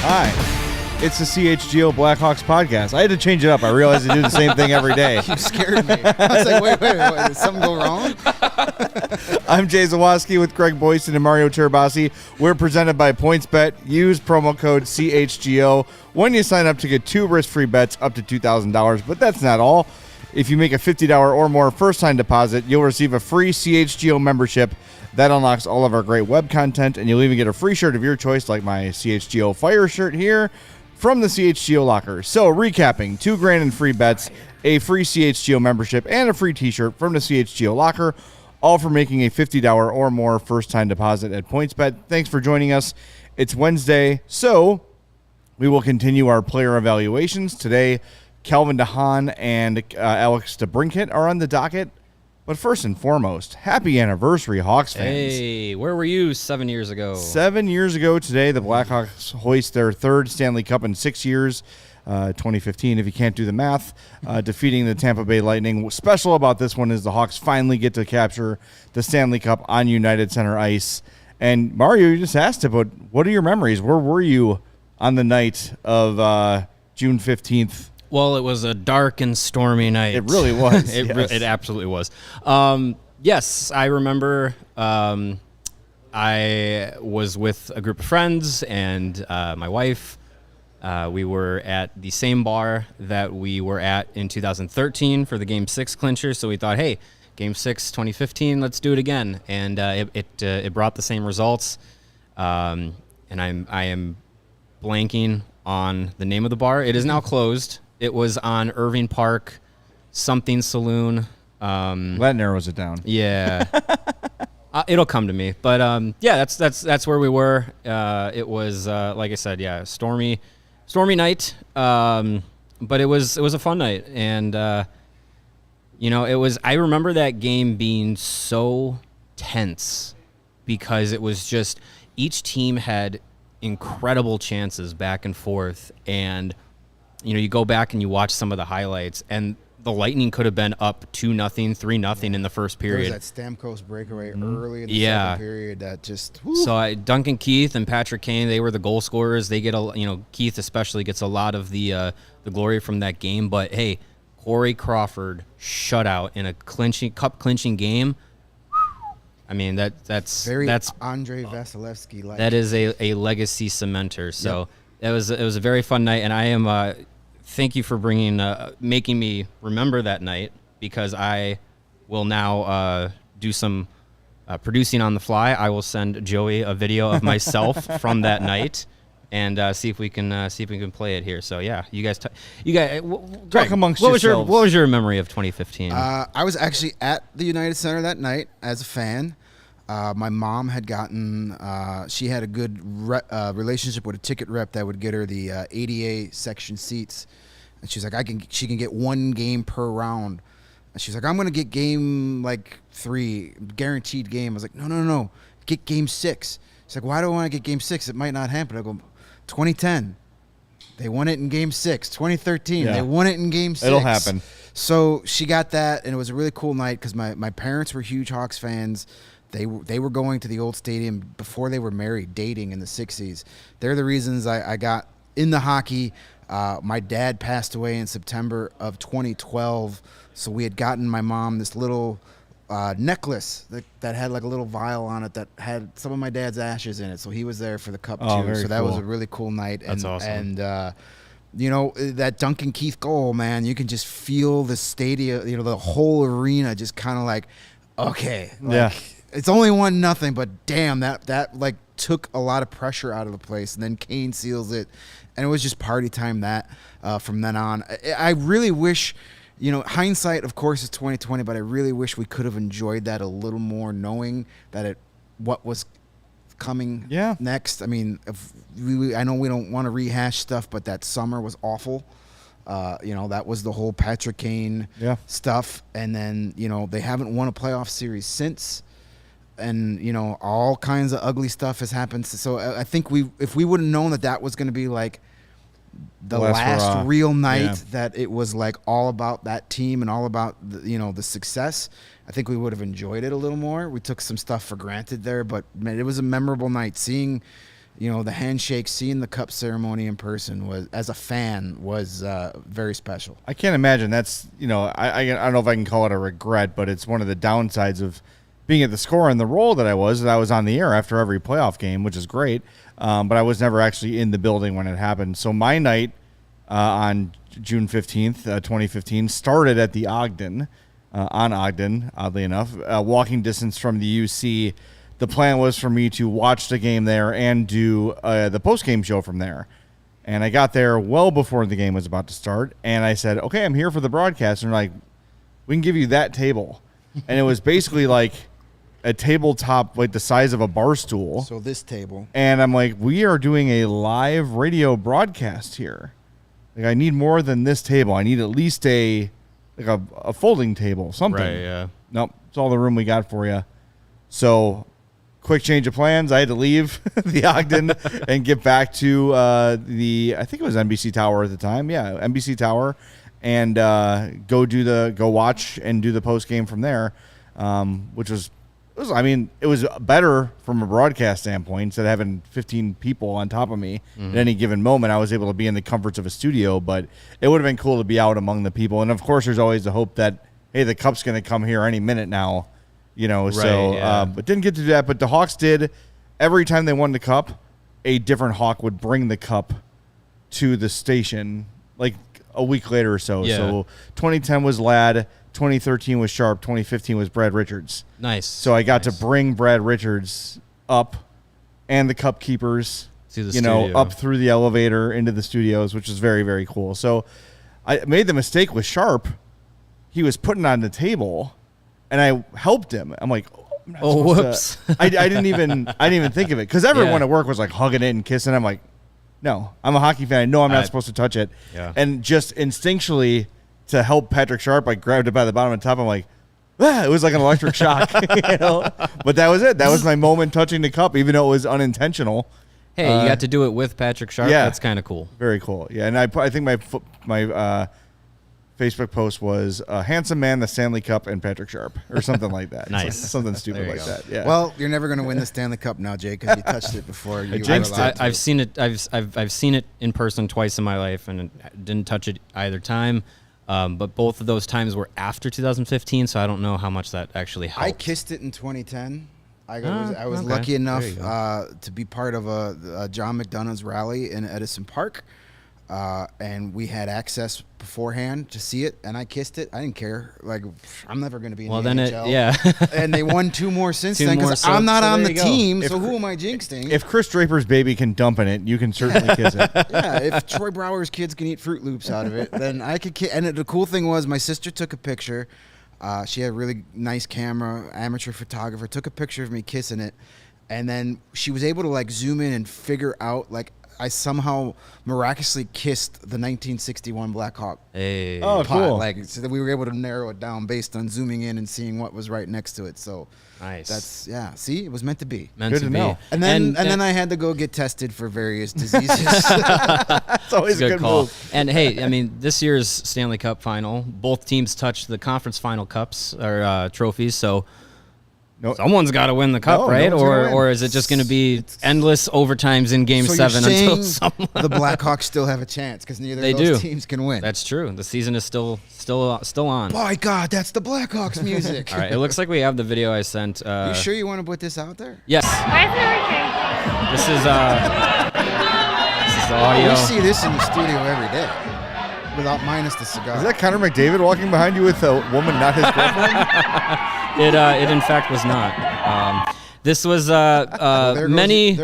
Hi, it's the CHGO Blackhawks Podcast. I had to change it up. I realized I do the same thing every day. You scared me. I was like, wait, did something go wrong? I'm Jay Zawoski with Greg Boyson and Mario Turbasi. We're presented by PointsBet. Use promo code CHGO when you sign up to get 2 risk-free bets up to $2,000. But that's not all. If you make a $50 or more first-time deposit, you'll receive a free CHGO membership. That unlocks all of our great web content, and you'll even get a free shirt of your choice, like my CHGO Fire shirt here from the CHGO Locker. So, recapping, $2,000 in free bets, a free CHGO membership, and a free t-shirt from the CHGO Locker, all for making a $50 or more first-time deposit at PointsBet. Thanks for joining us. It's Wednesday, so we will continue our player evaluations. Today, Calvin Haan and Alex DeBrincat are on the docket. But first and foremost, happy anniversary, Hawks fans. Hey, where were you 7 years ago? 7 years ago today, the Blackhawks hoist their 3rd Stanley Cup in 6 years, 2015, if you can't do the math, defeating the Tampa Bay Lightning. What's special about this one is the Hawks finally get to capture the Stanley Cup on United Center ice. And Mario, you just asked about what are your memories? Where were you on the night of June 15th? Well, it was a dark and stormy night. It really was. It absolutely was. Yes, I remember I was with a group of friends and my wife. We were at the same bar that we were at in 2013 for the Game 6 clincher. So we thought, hey, Game 6 2015, let's do it again. And it brought the same results. And I am blanking on the name of the bar. It is now closed. It was on Irving Park, something saloon. That narrows it down. Yeah, it'll come to me. But yeah, that's where we were. It was like I said, yeah, stormy night. But it was a fun night, and it was. I remember that game being so tense because it was just each team had incredible chances back and forth, and you go back and you watch some of the highlights, and the Lightning could have been up 2-0, 3-0 in the first period. There was that Stamkos breakaway early in the second period that just. Whew. So Duncan Keith and Patrick Kane, they were the goal scorers. They get Keith especially gets a lot of the glory from that game. But hey, Corey Crawford shutout in a cup clinching game. I mean that's Andre Vasilevsky like. That is a legacy cementer. So it was a very fun night, and I am. Thank you for making me remember that night, because I will now do some producing on the fly. I will send Joey a video of myself from that night, and see if we can play it here. So yeah, you guys, talk amongst yourselves. What was your memory of 2015? I was actually at the United Center that night as a fan. My mom had gotten, she had a good relationship with a ticket rep that would get her the ADA section seats. And she's like, she can get 1 game per round. And she's like, I'm going to get game 3, guaranteed game. I was like, no, get game 6. She's like, why do I want to get game 6? It might not happen. I go, 2010, they won it in game 6. 2013, they won it in game 6. It'll happen. So she got that, and it was a really cool night because my parents were huge Hawks fans. They were going to the old stadium before they were married, dating in the 60s. They're the reasons I got into hockey. My dad passed away in September of 2012, so we had gotten my mom this little necklace that had a little vial on it that had some of my dad's ashes in it. So he was there for the cup too. So that was a really cool night. That's awesome. And that Duncan Keith goal, man, you can just feel the stadium, the whole arena just kind of okay. It's only 1-0, but damn, that took a lot of pressure out of the place. And then Kane seals it, and it was just party time from then on. I really wish, hindsight, of course, is 2020, but I really wish we could have enjoyed that a little more, knowing that what was coming next. I mean, I know we don't want to rehash stuff, but that summer was awful. That was the whole Patrick Kane stuff. And then, they haven't won a playoff series since. And, all kinds of ugly stuff has happened. So I think if we would have known that was going to be like the last real night, that it was like all about that team and all about the success, I think we would have enjoyed it a little more. We took some stuff for granted there, but man, it was a memorable night. Seeing the handshake, seeing the cup ceremony in person was, as a fan, was very special. I can't imagine that's, I don't know if I can call it a regret, but it's one of the downsides of being at the score and the role that I was on the air after every playoff game, which is great. But I was never actually in the building when it happened. So my night on June 15th, 2015, started at the Ogden, on Ogden, oddly enough, walking distance from the UC. The plan was for me to watch the game there and do the post-game show from there. And I got there well before the game was about to start. And I said, okay, I'm here for the broadcast. And they're like, we can give you that table. And it was basically like a tabletop, like the size of a bar stool. So this table. And I'm like, we are doing a live radio broadcast here. Like, I need more than this table. I need at least a folding table, something. Right, yeah. Nope, it's all the room we got for you. So, quick change of plans. I had to leave the Ogden and get back to I think it was NBC Tower at the time. Yeah, NBC Tower, and go watch and do the post game from there, which was it was better from a broadcast standpoint. Instead of having 15 people on top of me at any given moment, I was able to be in the comforts of a studio. But it would have been cool to be out among the people. And of course, there's always the hope that, hey, the Cup's going to come here any minute now. But didn't get to do that. But the Hawks did. Every time they won the Cup, a different Hawk would bring the Cup to the station, like a week later or so. Yeah. So 2010 was Ladd, 2013 was Sharp, 2015 was Brad Richards. Nice. So I got to bring Brad Richards up and the Cup keepers, to the studio. up through the elevator into the studios, which is very, very cool. So I made the mistake with Sharp. He was putting on the table, and I helped him. I'm like, whoops! I didn't even think of it, because everyone at work was like hugging it and kissing. I'm like, no, I'm a hockey fan. I know I'm not supposed to touch it. Yeah. And just instinctually, to help Patrick Sharp, I grabbed it by the bottom and top. I'm like, it was like an electric shock, But that was it. That was my moment touching the Cup, even though it was unintentional. Hey, you got to do it with Patrick Sharp. Yeah. That's kind of cool. Very cool. Yeah, and I think my Facebook post was handsome man, the Stanley Cup, and Patrick Sharp, or something like that. Nice. Something stupid like go. that. Yeah. Well, you're never going to win the Stanley Cup now, Jay, because you touched it before. You jinxed it. I've seen it. I've seen it in person twice in my life, and didn't touch it either time. But both of those times were after 2015, so I don't know how much that actually helped. I kissed it in 2010. I was okay. lucky enough There you to be part of a John McDonough's rally in Edison Park, and we had access beforehand to see it, and I kissed it. I didn't care. Like, I'm never going to be in the NHL. And they won 2 more since then, because I'm not on the team, so who am I jinxing? If Chris Draper's baby can dump in it, you can certainly kiss it. Yeah, if Troy Brower's kids can eat Fruit Loops out of it, then I could kiss. And the cool thing was, my sister took a picture. She had a really nice camera, amateur photographer, took a picture of me kissing it, and then she was able to like zoom in and figure out like I somehow miraculously kissed the 1961 Blackhawk. Hey. Oh, cool. Like, so that we were able to narrow it down based on zooming in and seeing what was right next to it. So Nice. That's see, it was meant to be. Meant Good to to be. know. And then I had to go get tested for various diseases. It's always a good call. move. And hey, I mean, this year's Stanley Cup final, both teams touched the conference final cups or trophies, so someone's got to win the cup, right? Or is it just going to be endless overtimes in Game 7 until someone? The Blackhawks still have a chance because neither They of those do. teams can win. That's true. The season is still on. My God, that's the Blackhawks music. All right, it looks like we have the video I sent. You sure you want to put this out there? Yes. Why isn't it working? This is the audio. We see this in the studio every day, minus the cigar. Is that Connor McDavid walking behind you with a woman not his girlfriend? It in fact was not. This was there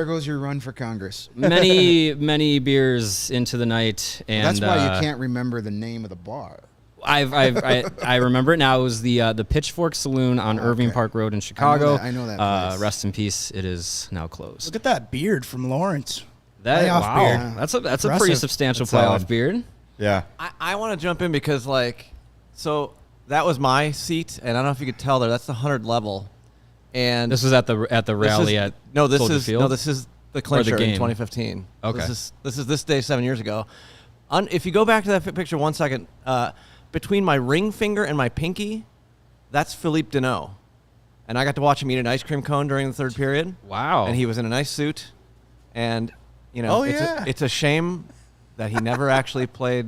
goes your run for Congress. many beers into the night, and That's why you can't remember the name of the bar. I remember it now. It was the Pitchfork Saloon on Irving Park Road in Chicago. I know that place. Rest in peace. It is now closed. Look at that beard from Lawrence. Wow, beard. that's a pretty Impressive. substantial That's solid. playoff beard. Yeah. I want to jump in because, so that was my seat, and I don't know if you could tell there. That's the 100 level, and This was at the rally at Soldier Field? This is the clincher game? in 2015. Okay. This is this day 7 years ago. If you go back to that picture 1 second, between my ring finger and my pinky, that's Philippe Deneau, and I got to watch him eat an ice cream cone during the third period. Wow. And he was in a nice suit, and it's a shame that he never actually played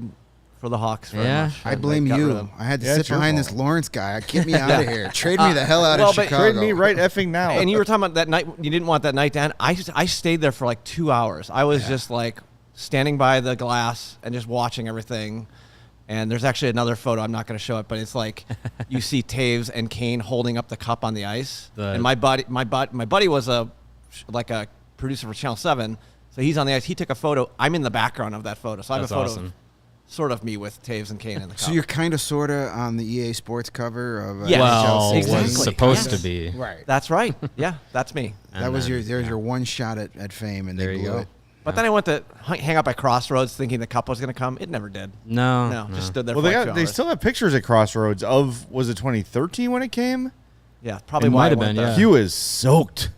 for the Hawks very much. I And blame they got rid of you. him. I had to Yeah, sit it's your behind fault. this Lawrence guy. Get me out of here. Trade me the hell out well, of but Chicago. Trade me right effing now. And you were talking about that night. You didn't want that night to end. I stayed there for like 2 hours. I was just standing by the glass and just watching everything. And there's actually another photo. I'm not going to show it, but it's like you see Taves and Kane holding up the cup on the ice. And my buddy was a producer for Channel 7, so he's on the ice. He took a photo. I'm in the background of that photo, so I have That's a photo awesome. of sort of me with Taves and Kane in the cup. So you're kind of, sort of on the EA Sports cover of Yes. Well, Exactly. was supposed Yes. to be. Right. That's right. Yeah, that's me. And That was then, there's your one shot at fame, and There they you blew go. it. But then I went to hang out by Crossroads thinking the cup was going to come. It never did. No, Just stood there Well, for they like 2 they hours. still have pictures at Crossroads of, was it 2013 when it came? Yeah, probably It why might I have went been, there. yeah. He was soaked.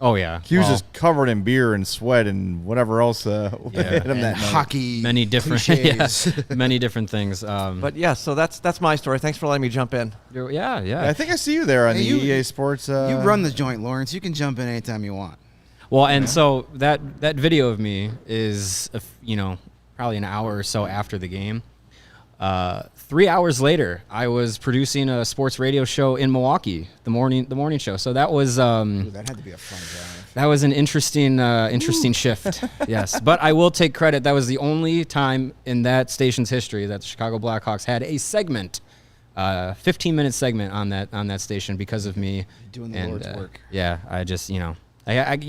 Oh yeah. He was Well, just covered in beer and sweat and whatever else hit him And that night. hockey. many different cliches. many different things. But yeah, so that's my story. Thanks for letting me jump in. Yeah. I think I see you there on Hey, the you- EA Sports. You run the joint, Lawrence. You can jump in anytime you want. Well, and so that video of me is, probably an hour or so after the game. 3 hours later, I was producing a sports radio show in Milwaukee, the morning show. So that was Ooh, that had to be a fun drive. that was an interesting shift. Yes, but I will take credit. That was the only time in that station's history that the Chicago Blackhawks had a segment, 15-minute segment on that station because of me Doing the and, Lord's work. Yeah, I just you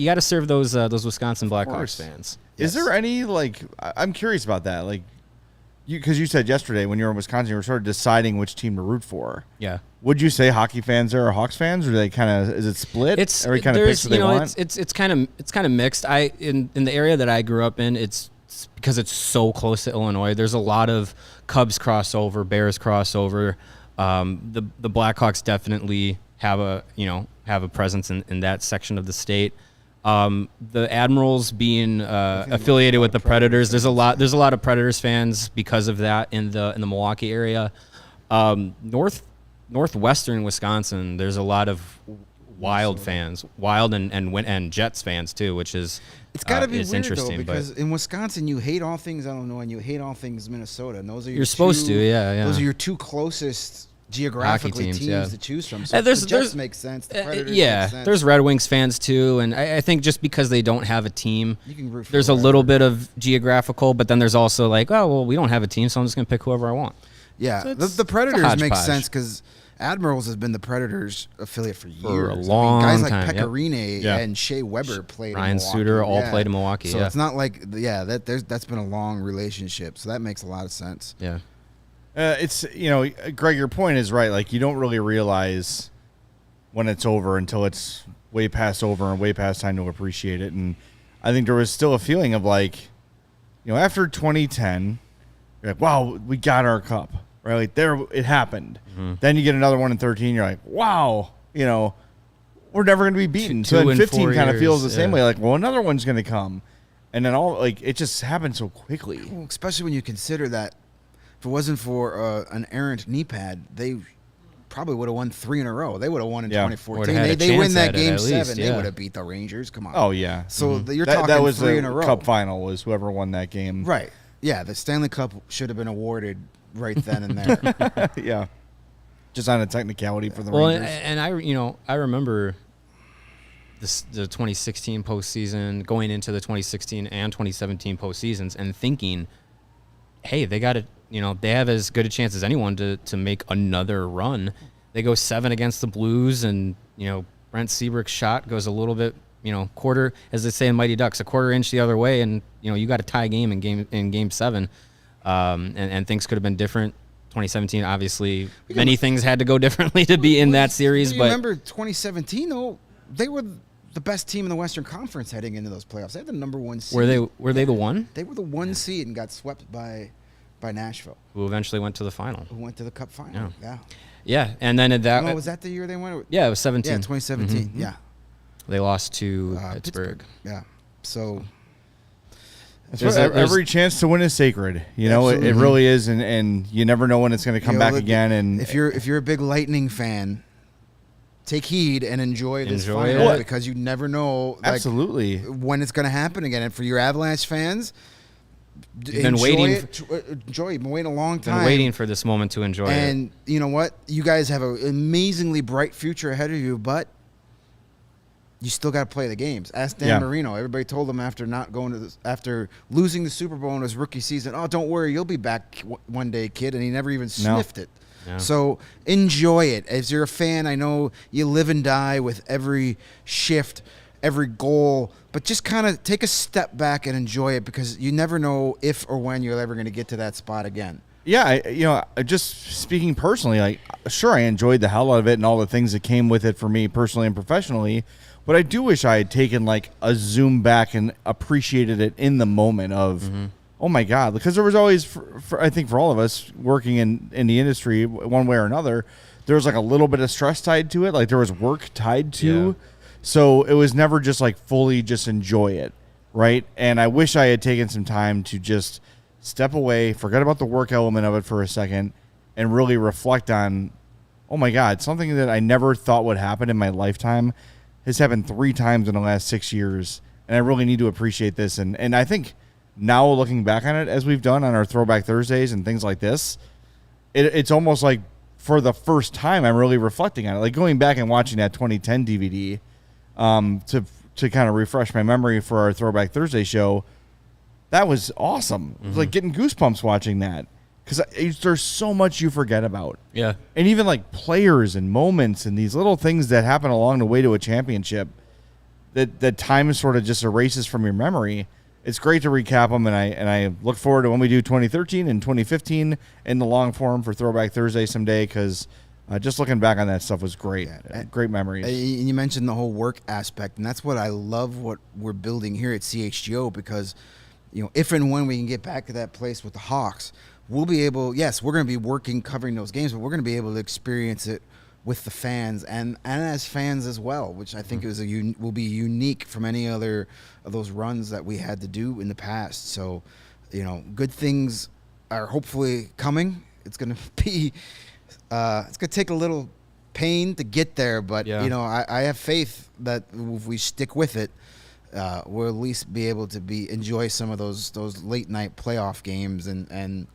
got to serve those Wisconsin Blackhawks course. fans. Is there any, I'm curious about that. Because you said yesterday when you were in Wisconsin, you were sort of deciding which team to root for. Yeah. Would you say hockey fans there are Hawks fans, or do they is it split? It's Every kind of there's picks what they want? it's kind of mixed. In the area that I grew up in, it's because it's so close to Illinois. There's a lot of Cubs crossover, Bears crossover. The Blackhawks definitely have a presence in that section of the state. The Admirals being affiliated with the Predators, there's a lot of Predators fans because of that in the Milwaukee area. Northwestern Wisconsin, there's a lot of Wild fans, Wild and Jets fans too, which is It's got to be is weird interesting. though, but because in Wisconsin you hate all things Illinois and you hate all things Minnesota, and those are your You're supposed to, yeah. Those are your two closest geographically teams, teams yeah. to choose from. So There's- the Jets there's- make sense. The Predators yeah, make sense. there's Red Wings fans too, and I think just because they don't have a team, You can root for there's a whoever. little bit of geographical, but then there's also we don't have a team, so I'm just gonna pick whoever I want. Yeah, So the it's a Predators make hodgepodge. sense because Admirals has been the Predators affiliate for years. For a I mean, long guys like time, yep. Pecorine Yeah. and Shea Weber played. Ryan in Milwaukee. Suter all Yeah. played in Milwaukee, So yeah. it's not like that's been a long relationship. So that makes a lot of sense. Yeah. It's Greg, your point is right. You don't really realize when it's over until it's way past over and way past time to appreciate it. And I think there was still a feeling of after 2010, you're like, wow, we got our cup, right? There, it happened. Mm-hmm. Then you get another one in 13. You're like, wow, we're never going to be beaten. Two So then in 15 4 kind of feels the years, same yeah. way. Another one's going to come, and then it just happened so quickly. Well, especially when you consider that if it wasn't for an errant knee pad, they probably would have won 3 in a row. They would have won in Yeah. 2014. Would've had a They win chance that at it game at 7. least, They yeah. would have beat the Rangers. Come on. Oh yeah. So you're that talking was 3 the in a row. cup final was whoever won that game. Right. Yeah, the Stanley Cup should have been awarded right then and there. Yeah. Just on a technicality for the Well, Rangers. and I remember the 2016 postseason, going into the 2016 and 2017 postseasons, and thinking, hey, they got it. They have as good a chance as anyone to make another run. They go 7 against the Blues, and Brent Seabrook's shot goes a little bit, quarter, as they say in Mighty Ducks, a quarter inch the other way, and you got a tie game in game 7, and things could have been different. 2017, obviously, many things had to go differently to be in that series. But remember 2017 though, they were the best team in the Western Conference heading into those playoffs. They had the number 1 seed. Were they the one? They were the 1 seed and got swept by Nashville, who eventually went to the final. Who went to the Cup Final? Yeah. Yeah, and then at that. Was that the year they went? Yeah, it was 17. Yeah, 2017. Mm-hmm. Yeah. They lost to Pittsburgh. Yeah. So. Every chance to win is sacred. It really is, and you never know when it's going to come back again. And if you're a big Lightning fan, take heed and enjoy this final it. because you never know absolutely when it's going to happen again. And for your Avalanche fans, been waiting. Enjoy. You've been waiting a long time. Been waiting for this moment to enjoy it. And you know what? You guys have an amazingly bright future ahead of you, but you still got to play the games. Ask Dan Marino. Everybody told him after losing the Super Bowl in his rookie season, "Oh, don't worry, you'll be back one day, kid." And he never even sniffed it. No. So enjoy it. As you're a fan, I know you live and die with every shift, every goal, but just kind of take a step back and enjoy it because you never know if or when you're ever going to get to that spot again. Yeah, just speaking personally, sure, I enjoyed the hell out of it and all the things that came with it for me personally and professionally. But I do wish I had taken a zoom back and appreciated it in the moment of, oh my God, because there was always, I think for all of us working in the industry one way or another, there was a little bit of stress tied to it. There was work tied to, so it was never just fully just enjoy it, right? And I wish I had taken some time to just step away, forget about the work element of it for a second, and really reflect on, oh my God, something that I never thought would happen in my lifetime has happened 3 times in the last 6 years, and I really need to appreciate this. And I think now looking back on it, as we've done on our Throwback Thursdays and things like this, it's almost like for the first time I'm really reflecting on it. Going back and watching that 2010 DVD to kind of refresh my memory for our Throwback Thursday show, that was awesome. It was getting goosebumps watching that. Because there's so much you forget about. Yeah. And even players and moments and these little things that happen along the way to a championship that time sort of just erases from your memory. It's great to recap them, and I look forward to when we do 2013 and 2015 in the long form for Throwback Thursday someday because just looking back on that stuff was great. Great memories. And you mentioned the whole work aspect, and that's what I love what we're building here at CHGO because, if and when we can get back to that place with the Hawks, we'll be able, yes, we're going to be working, covering those games, but we're going to be able to experience it with the fans and as fans as well, which I think will be unique from any other of those runs that we had to do in the past. So, good things are hopefully coming. It's going to be, it's going to take a little pain to get there, but, I have faith that if we stick with it, we'll at least be able to enjoy some of those late night playoff games and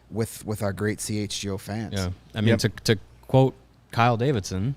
with our great CHGO fans. Yeah, I mean, to quote Kyle Davidson,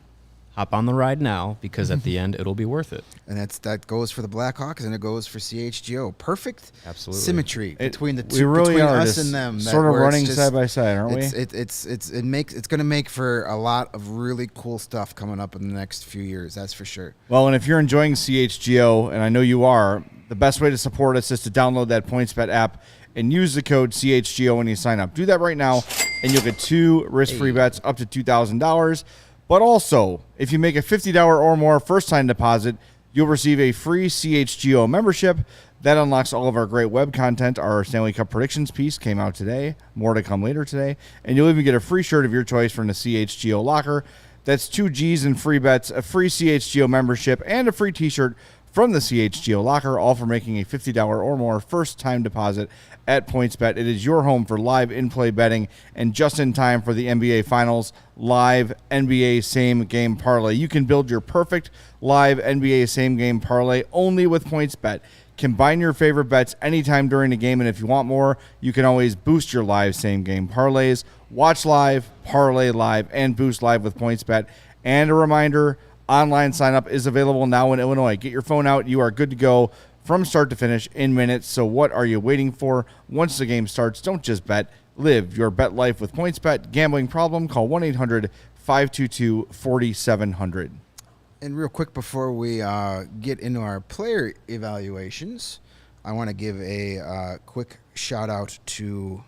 hop on the ride now because at the end it'll be worth it. And that goes for the Blackhawks and it goes for CHGO. Perfect Absolutely. Symmetry between the two, we really between are us and them. Sort of running side by side, aren't we? It's going to make for a lot of really cool stuff coming up in the next few years. That's for sure. Well, and if you're enjoying CHGO, and I know you are, the best way to support us is to download that PointsBet app and use the code CHGO when you sign up. Do that right now, and you'll get 2 risk-free bets up to $2,000. But also, if you make a $50 or more first-time deposit, you'll receive a free CHGO membership. That unlocks all of our great web content. Our Stanley Cup predictions piece came out today. More to come later today. And you'll even get a free shirt of your choice from the CHGO locker. That's 2 G's in free bets, a free CHGO membership, and a free T-shirt from the CHGO locker, all for making a $50 or more first-time deposit at PointsBet. It is your home for live in-play betting and just in time for the NBA Finals live NBA same-game parlay. You can build your perfect live NBA same-game parlay only with PointsBet. Combine your favorite bets anytime during the game, and if you want more, you can always boost your live same-game parlays. Watch live, parlay live, and boost live with PointsBet. And a reminder, online sign-up is available now in Illinois. Get your phone out. You are good to go from start to finish in minutes. So what are you waiting for? Once the game starts, don't just bet. Live your bet life with PointsBet. Gambling problem? Call 1-800-522-4700. And real quick before we get into our player evaluations, I want to give a quick shout out to,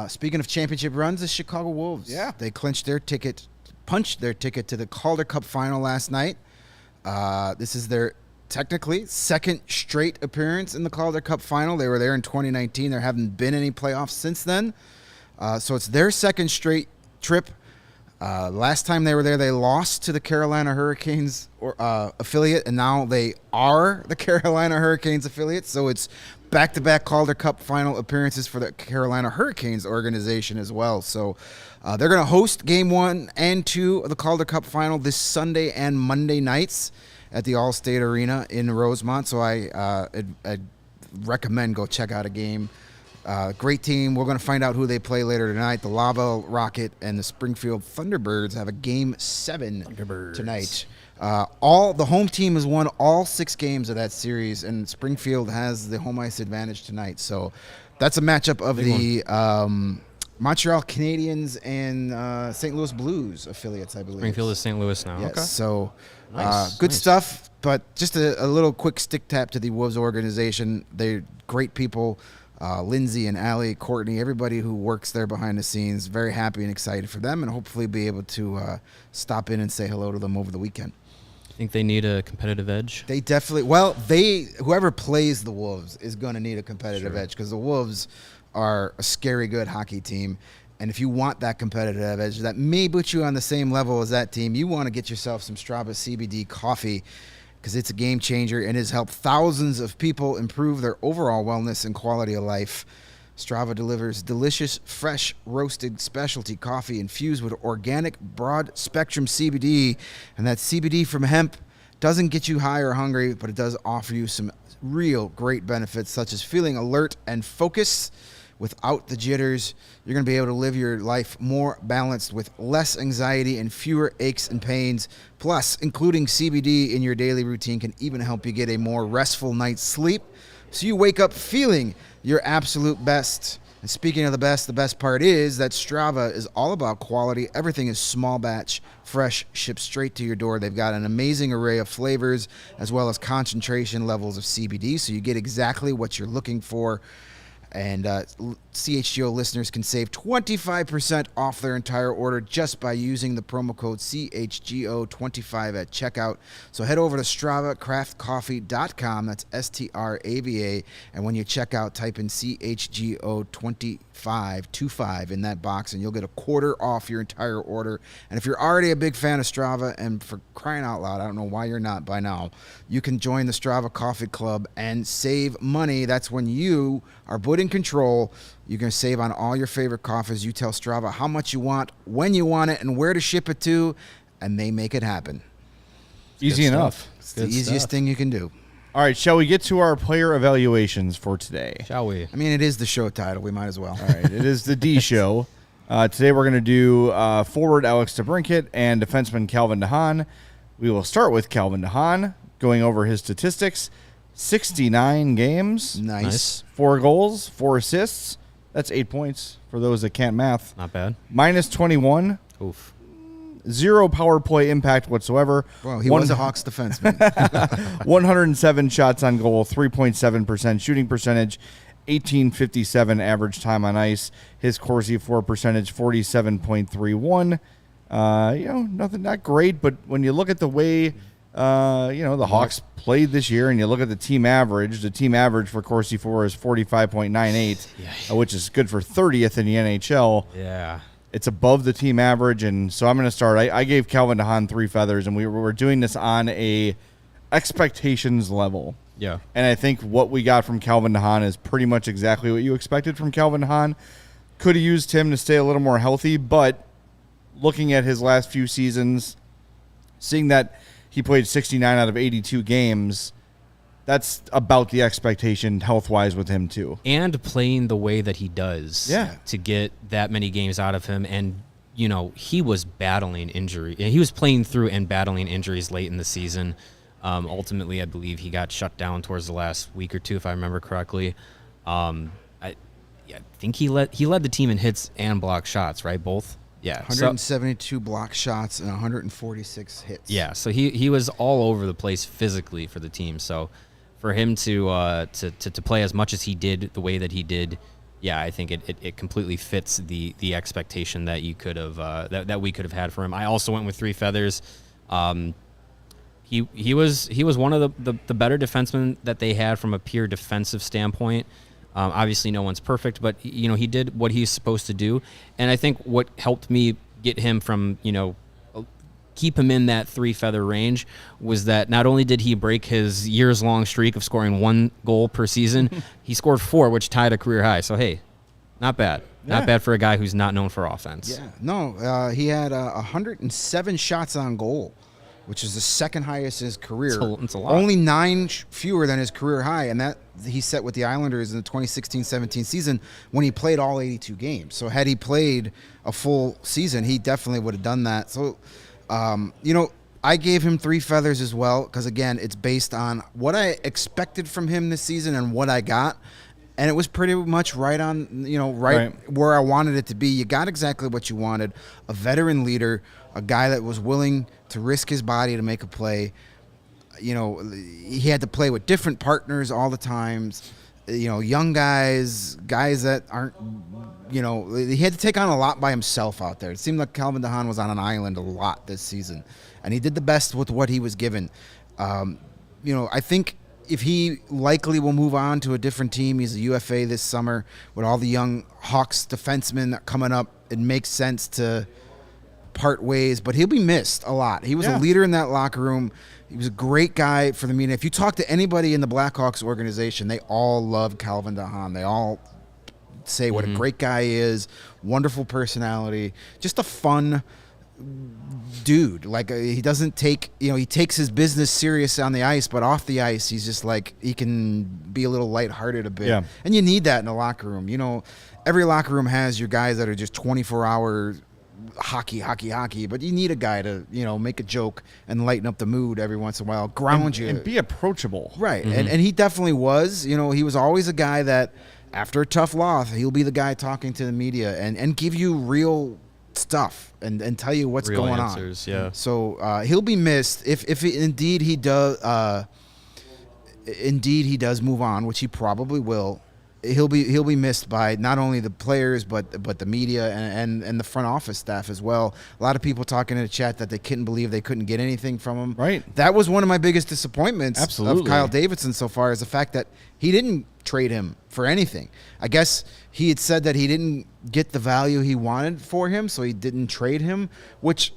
speaking of championship runs, the Chicago Wolves. Yeah. They punched their ticket to the Calder Cup final last night. This is their technically second straight appearance in the Calder Cup final. They were there in 2019. There haven't been any playoffs since then. So it's their second straight trip. Last time they were there, they lost to the Carolina Hurricanes affiliate, and now they are the Carolina Hurricanes affiliate. So it's back-to-back Calder Cup final appearances for the Carolina Hurricanes organization as well. So they're going to host Game 1 and 2 of the Calder Cup final this Sunday and Monday nights at the Allstate Arena in Rosemont. So I'd recommend go check out a game. Great team. We're going to find out who they play later tonight. The Lava Rocket and the Springfield Thunderbirds have a Game 7 tonight. The home team has won all 6 games of that series, and Springfield has the home ice advantage tonight. So that's a matchup of the Montreal Canadiens and St. Louis Blues affiliates, I believe. Springfield is St. Louis now. Yes. Okay. So Nice, good nice. stuff, but just a little quick stick tap to the Wolves organization. They're great people. Lindsay and Allie, Courtney, everybody who works there behind the scenes, very happy and excited for them, and hopefully be able to stop in and say hello to them over the weekend. Think they need a competitive edge? They definitely, whoever plays the Wolves is going to need a competitive edge, because the Wolves are a scary good hockey team. And if you want that competitive edge that may put you on the same level as that team, you want to get yourself some Strava CBD coffee, because it's a game changer and has helped thousands of people improve their overall wellness and quality of life. Strava delivers delicious, fresh, roasted specialty coffee infused with organic, broad-spectrum CBD. And that CBD from hemp doesn't get you high or hungry, but it does offer you some real great benefits, such as feeling alert and focused without the jitters. You're going to be able to live your life more balanced with less anxiety and fewer aches and pains. Plus, including CBD in your daily routine can even help you get a more restful night's sleep, so you wake up feeling your absolute best. And speaking of the best part is that Strava is all about quality. Everything is small batch, fresh, shipped straight to your door. They've got an amazing array of flavors as well as concentration levels of CBD, so you get exactly what you're looking for. And CHGO listeners can save 25% off their entire order just by using the promo code CHGO25 at checkout. So head over to StravaCraftCoffee.com. That's STRAVA. And when you check out, type in CHGO25 in that box, and you'll get a quarter off your entire order. And if you're already a big fan of Strava, and for crying out loud, I don't know why you're not by now, you can join the Strava Coffee Club and save money. That's when you are put in control. You can save on all your favorite coffees. You tell Strava how much you want, when you want it, and where to ship it to, and they make it happen. Easy enough. It's the easiest thing you can do. All right, shall we get to our player evaluations for today? Shall we? I mean, it is the show title. We might as well. All right, it is the D show. Today we're going to do forward Alex DeBrincat and defenseman Calvin Haan. We will start with Calvin Haan, going over his statistics. 69 games. Nice. 4 goals, 4 assists. That's 8 points for those that can't math. Not bad. Minus 21. Oof. 0 power play impact whatsoever. Well, he was a Hawks defenseman. 107 shots on goal, 3.7% shooting percentage, 1857 average time on ice. His Corsi for percentage, 47.31. Nothing, not great, but when you look at the way the Hawks played this year, and you look at the team average for Corsi 4 is 45.98, which is good for 30th in the NHL. Yeah. It's above the team average, and so I'm going to start. I gave Calvin Haan 3 feathers, and we were doing this on a expectations level. Yeah. And I think what we got from Calvin Haan is pretty much exactly what you expected from Calvin Haan. Could have used him to stay a little more healthy, but looking at his last few seasons, seeing that he played 69 out of 82 games, that's about the expectation health-wise with him too. And playing the way that he does. Yeah. To get that many games out of him. And, he was battling injury. He was playing through and battling injuries late in the season. Ultimately, I believe he got shut down towards the last week or two, if I remember correctly. I think he led the team in hits and block shots, right? Both? Yeah. 172 block shots and 146 hits. Yeah, so he was all over the place physically for the team. So for him to play as much as he did, the way that he did, yeah, I think it completely fits the expectation that you could have that we could have had for him. I also went with 3 feathers. He was one of the better defensemen that they had from a pure defensive standpoint. Obviously, no one's perfect, but he did what he's supposed to do, and I think what helped me get him from keep him in that 3 feather range was that not only did he break his years-long streak of scoring 1 goal per season, he scored 4, which tied a career high. So hey, not bad. Yeah. Not bad for a guy who's not known for offense. Yeah, no, he had 107 shots on goal, which is the second highest in his career. It's a lot. Only 9 fewer than his career high, and that he set with the Islanders in the 2016-17 season when he played all 82 games. So had he played a full season, he definitely would have done that. So, I gave him 3 feathers as well because, again, it's based on what I expected from him this season and what I got. And it was pretty much right on, right where I wanted it to be. You got exactly what you wanted. A veteran leader, a guy that was willing to risk his body to make a play. He had to play with different partners all the times. Young guys that aren't, he had to take on a lot by himself out there. It seemed like Calvin DeHaan was on an island a lot this season. And he did the best with what he was given. I think if he likely will move on to a different team, he's a UFA this summer with all the young Hawks defensemen coming up. It makes sense to part ways, but he'll be missed a lot. He was a leader in that locker room. He was a great guy for the media. If you talk to anybody in the Blackhawks organization, they all love Calvin DeHaan. They all say what a great guy he is, wonderful personality, just a fun dude. Like he doesn't take, he takes his business serious on the ice, but off the ice, he's just like, he can be a little lighthearted a bit. Yeah. And you need that in a locker room. Every locker room has your guys that are just 24-hour hockey, but you need a guy to, make a joke and lighten up the mood every once in a while, ground you. And be approachable. Right. And he definitely was. He was always a guy that after a tough loss, he'll be the guy talking to the media and give you real stuff and tell you what's Real going answers, on. yeah. So he'll be missed if indeed he does move on, which he probably will. He'll be missed by not only the players but the media and the front office staff as well. A lot of people talking in the chat that they couldn't believe they couldn't get anything from him. Right. That was one of my biggest disappointments Absolutely. of Kyle Davidson so far, is the fact that he didn't trade him for anything. I guess he had said that he didn't get the value he wanted for him, so he didn't trade him, which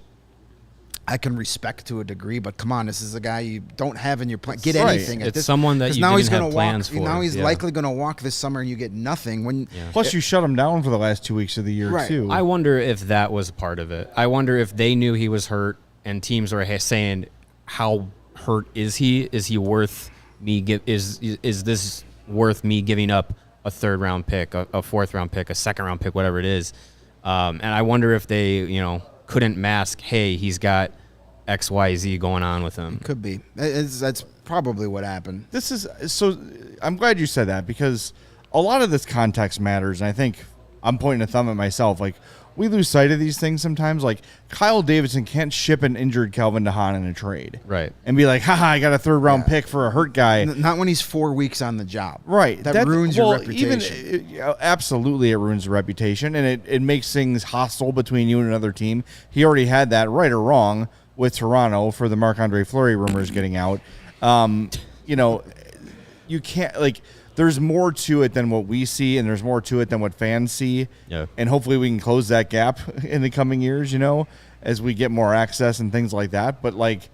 I can respect to a degree, but come on, this is a guy you don't have in your plan. Get Right. anything. At It's this, someone that 'cause you now didn't he's have gonna plans walk, for. Now he's Yeah. likely going to walk this summer, and you get nothing. When Plus, you shut him down for the last 2 weeks of the year, Right. too. I wonder if that was part of it. I wonder if they knew he was hurt and teams were saying, "How hurt is he? Is he worth me? Is this worth me giving up a 3rd round pick, a 4th round pick, a 2nd round pick, whatever it is?" And I wonder if they, couldn't mask, "Hey, he's got XYZ going on with him." could be. That's probably what happened. This is so. I'm glad you said that because a lot of this context matters, and I think I'm pointing a thumb at myself. Like we lose sight of these things sometimes. Like Kyle Davidson can't ship an injured Calvin DeHaan in a trade, Right. And be like, "Haha, I got a 3rd round pick for a hurt guy." Not when he's 4 weeks on the job. Right. That ruins your reputation. Absolutely, it ruins the reputation, and it makes things hostile between you and another team. He already had that, right or wrong, with Toronto for the Marc-Andre Fleury rumors getting out. You can't, like, there's more to it than what we see, and there's more to it than what fans see. Yeah. And hopefully we can close that gap in the coming years, as we get more access and things like that. But, like,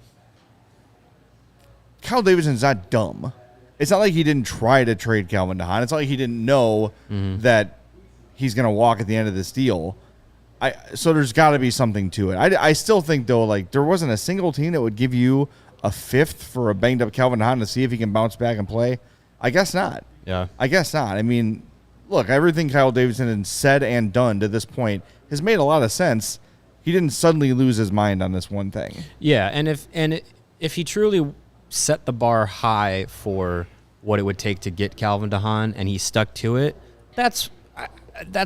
Kyle Davidson's not dumb. It's not like he didn't try to trade Calvin DeHaan. It's not like he didn't know that he's going to walk at the end of this deal. So there's got to be something to it. I still think, though, like, there wasn't a single team that would give you a 5th for a banged-up Calvin DeHaan to see if he can bounce back and play. I guess not. Yeah. I guess not. I mean, look, everything Kyle Davidson has said and done to this point has made a lot of sense. He didn't suddenly lose his mind on this one thing. Yeah, and if he truly set the bar high for what it would take to get Calvin DeHaan and he stuck to it, that's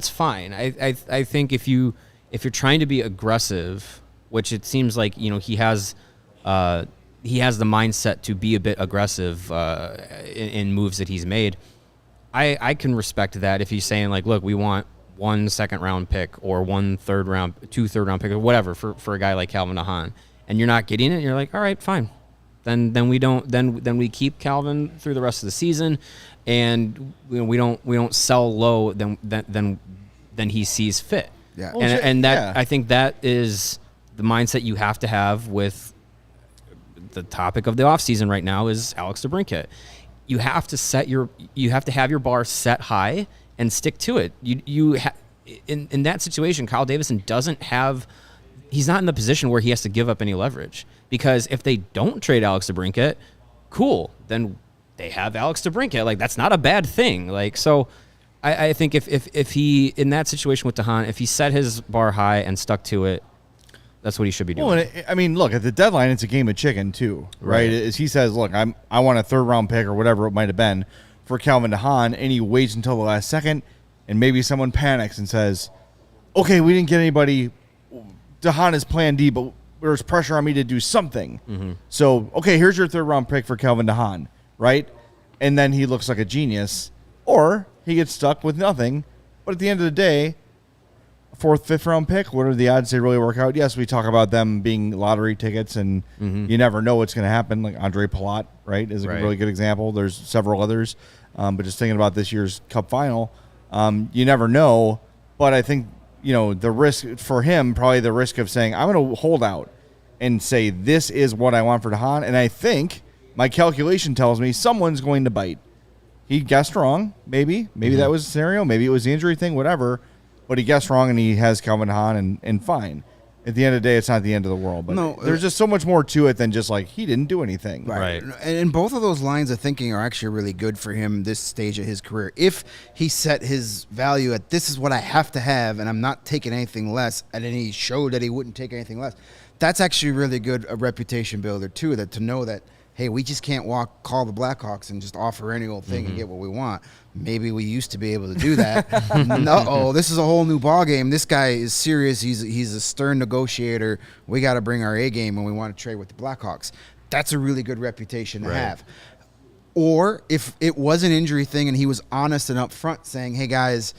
fine. I think if you if you're trying to be aggressive, which it seems like, he has the mindset to be a bit aggressive in moves that he's made. I can respect that if he's saying, like, look, we want 1 second-round pick or 2 third-round pick or whatever for a guy like Calvin Haan, and you're not getting it, you're like, all right, fine. Then we keep Calvin through the rest of the season, and we don't sell low than he sees fit. Yeah. I think that is the mindset you have to have with the topic of the offseason right now is Alex DeBrincat. You have to have your bar set high and stick to it. In that situation, Kyle Davidson he's not in the position where he has to give up any leverage, because if they don't trade Alex DeBrincat, cool, then they have Alex DeBrincat. Like, that's not a bad thing. Like, so I think if he, in that situation with Haan, if he set his bar high and stuck to it, that's what he should be doing. Well, I mean, look, at the deadline, it's a game of chicken too, right? As he says, look, I want a 3rd-round pick or whatever it might have been for Calvin Haan, and he waits until the last second, and maybe someone panics and says, okay, we didn't get anybody. Haan is plan D, but there's pressure on me to do something. Mm-hmm. So, okay, here's your 3rd-round pick for Calvin Haan, right? And then he looks like a genius. Or he gets stuck with nothing. But at the end of the day, 4th, 5th-round pick, what are the odds they really work out? Yes, we talk about them being lottery tickets, and you never know what's going to happen. Like Andre Palat, right, is a really good example. There's several others. But just thinking about this year's Cup final, you never know. But I think, the risk for him, probably the risk of saying, I'm going to hold out and say this is what I want for Haan. And I think my calculation tells me someone's going to bite. He guessed wrong, maybe. Maybe that was a scenario. Maybe it was the injury thing, whatever. But he guessed wrong, and he has Calvin Haan, and fine. At the end of the day, it's not the end of the world. But there's just so much more to it than just, like, he didn't do anything. Right. And both of those lines of thinking are actually really good for him this stage of his career. If he set his value at this is what I have to have, and I'm not taking anything less, and then he showed that he wouldn't take anything less, that's actually really good a reputation builder, too, that to know that, hey, we just can't call the Blackhawks and just offer any old thing and get what we want. Maybe we used to be able to do that. No, this is a whole new ballgame. This guy is serious. He's a stern negotiator. We got to bring our A game when we want to trade with the Blackhawks. That's a really good reputation to have. Or if it was an injury thing and he was honest and upfront saying, hey, guys,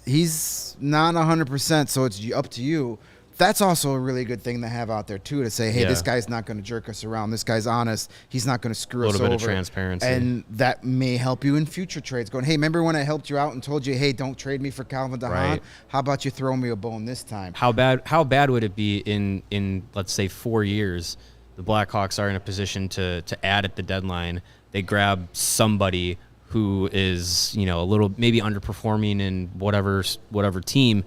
he's not 100%, so it's up to you. That's also a really good thing to have out there, too, to say, hey, this guy's not going to jerk us around. This guy's honest. He's not going to screw us over. A little bit of transparency. And that may help you in future trades. Going, hey, remember when I helped you out and told you, hey, don't trade me for Calvin Haan? Right. How about you throw me a bone this time? How bad would it be in let's say, 4 years, the Blackhawks are in a position to add at the deadline. They grab somebody who is, a little maybe underperforming in whatever team.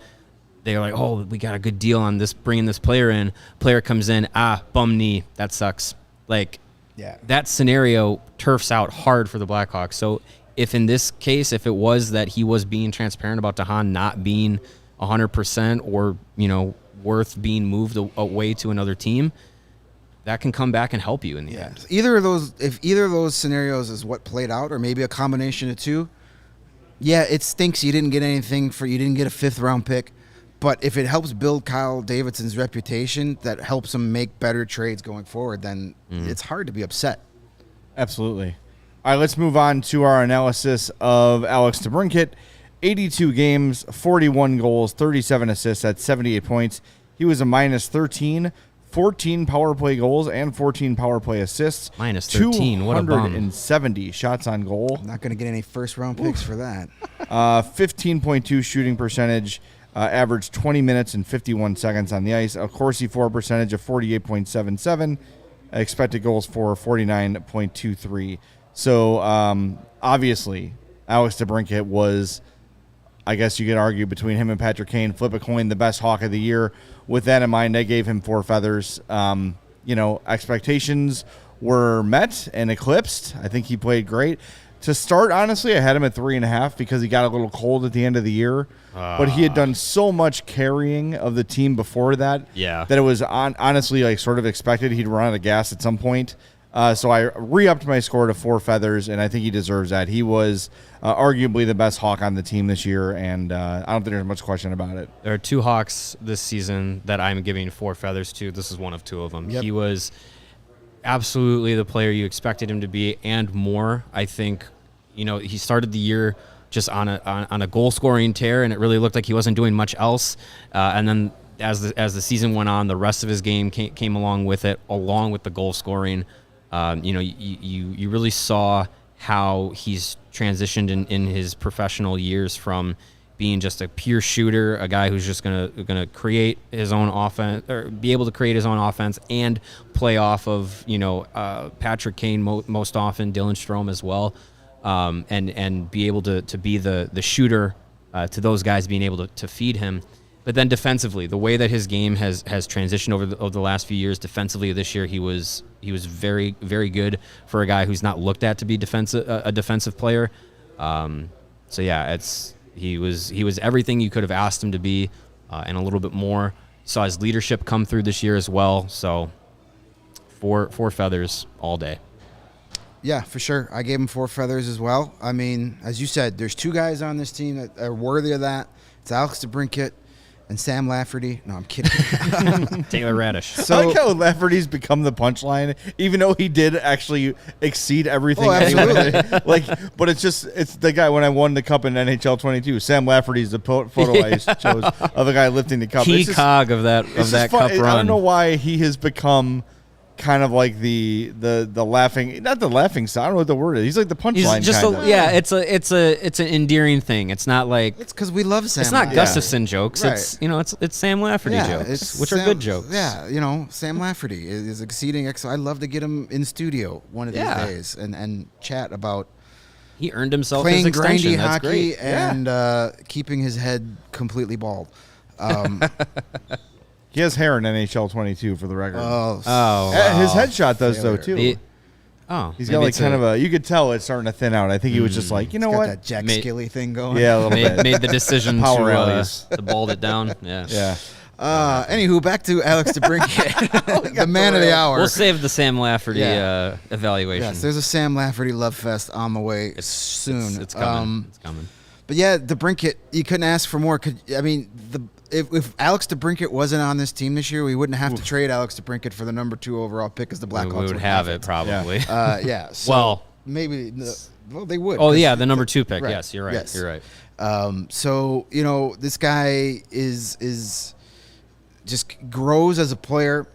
They're like, oh, we got a good deal on this, bringing this player in. Player comes in, bum knee, that sucks. Like, that scenario turfs out hard for the Blackhawks. So if in this case, if it was that he was being transparent about Haan not being 100% or, worth being moved away to another team, that can come back and help you in the end. If either of those scenarios is what played out, or maybe a combination of two, it stinks you didn't get anything you didn't get a 5th-round pick. But if it helps build Kyle Davidson's reputation, that helps him make better trades going forward, then it's hard to be upset. Absolutely. All right, let's move on to our analysis of Alex DeBrincat. 82 games, 41 goals, 37 assists at 78 points. He was a minus 13, 14 power play goals, and 14 power play assists. Minus 13, what a bum. 270 shots on goal. Not going to get any first-round picks for that. 15.2 shooting percentage. Averaged 20 minutes and 51 seconds on the ice. A Corsi for percentage of 48.77. Expected goals for 49.23. So, obviously, Alex DeBrincat was, I guess you could argue, between him and Patrick Kane, flip a coin, the best Hawk of the year. With that in mind, I gave him 4 feathers. Expectations were met and eclipsed. I think he played great. To start, honestly, I had him at 3.5 because he got a little cold at the end of the year. But he had done so much carrying of the team before that that it was honestly like sort of expected he'd run out of gas at some point. So I re-upped my score to 4 feathers, and I think he deserves that. He was arguably the best Hawk on the team this year, and I don't think there's much question about it. There are 2 Hawks this season that I'm giving 4 feathers to. This is one of 2 of them. Yep. He was absolutely the player you expected him to be and more. I think, he started the year just on a goal-scoring tear, and it really looked like he wasn't doing much else. And then as the season went on, the rest of his game came along with it, along with the goal scoring. You really saw how he's transitioned in his professional years from being just a pure shooter, a guy who's just gonna create his own offense or be able to create his own offense and play off of Patrick Kane most often, Dylan Strome as well, and be able to be the shooter to those guys, being able to feed him. But then defensively, the way that his game has transitioned over the last few years, defensively this year he was very, very good for a guy who's not looked at to be a defensive player. So yeah, he was everything you could have asked him to be, and a little bit more. Saw his leadership come through this year as well. So 4 feathers all day. Yeah, for sure. I gave him 4 feathers as well. I mean, as you said, there's 2 guys on this team that are worthy of that. It's Alex DeBrincat and Sam Lafferty. No, I'm kidding. Taylor Radish. So, I like how Lafferty's become the punchline, even though he did actually exceed everything. Oh, absolutely. But it's the guy when I won the cup in NHL 22. Sam Lafferty's the photo I chose of the guy lifting the cup. Key cog of that cup run. I don't know why he has become kind of like the laughing, not the laughing sound. I don't know what the word is. He's like the punchline. It's an endearing thing. It's not like it's because we love Sam. It's not Lafferty. Gustafson jokes. Right. It's Sam Lafferty jokes, which are good jokes. Yeah, Sam Lafferty is exceeding. I'd love to get him in studio one of these days and chat about. He earned himself playing his extension. grindy That's hockey great. and keeping his head completely bald. He has hair in NHL 22 for the record. Wow. His headshot does though too. He's got like kind of a. You could tell it's starting to thin out. I think he was just like, you know Got what? that Jack Skilly thing going. Yeah, a little bit. made the decision Power alleys. to bald it down. Yeah. Yeah. Anywho, back to Alex DeBrincat, the man of the hour. We'll save the Sam Lafferty evaluation. Yes, there's a Sam Lafferty love fest on the way soon. It's coming. It's coming. But yeah, DeBrincat, you couldn't ask for more. If Alex DeBrincat wasn't on this team this year, we wouldn't have to trade Alex DeBrincat for the number 2 overall pick as the Blackhawks. We would have it probably. Yeah. So maybe. Well, they would. Oh yeah, the number 2 pick. Right. Yes, you're right. Yes. You're right. So this guy is just grows as a player.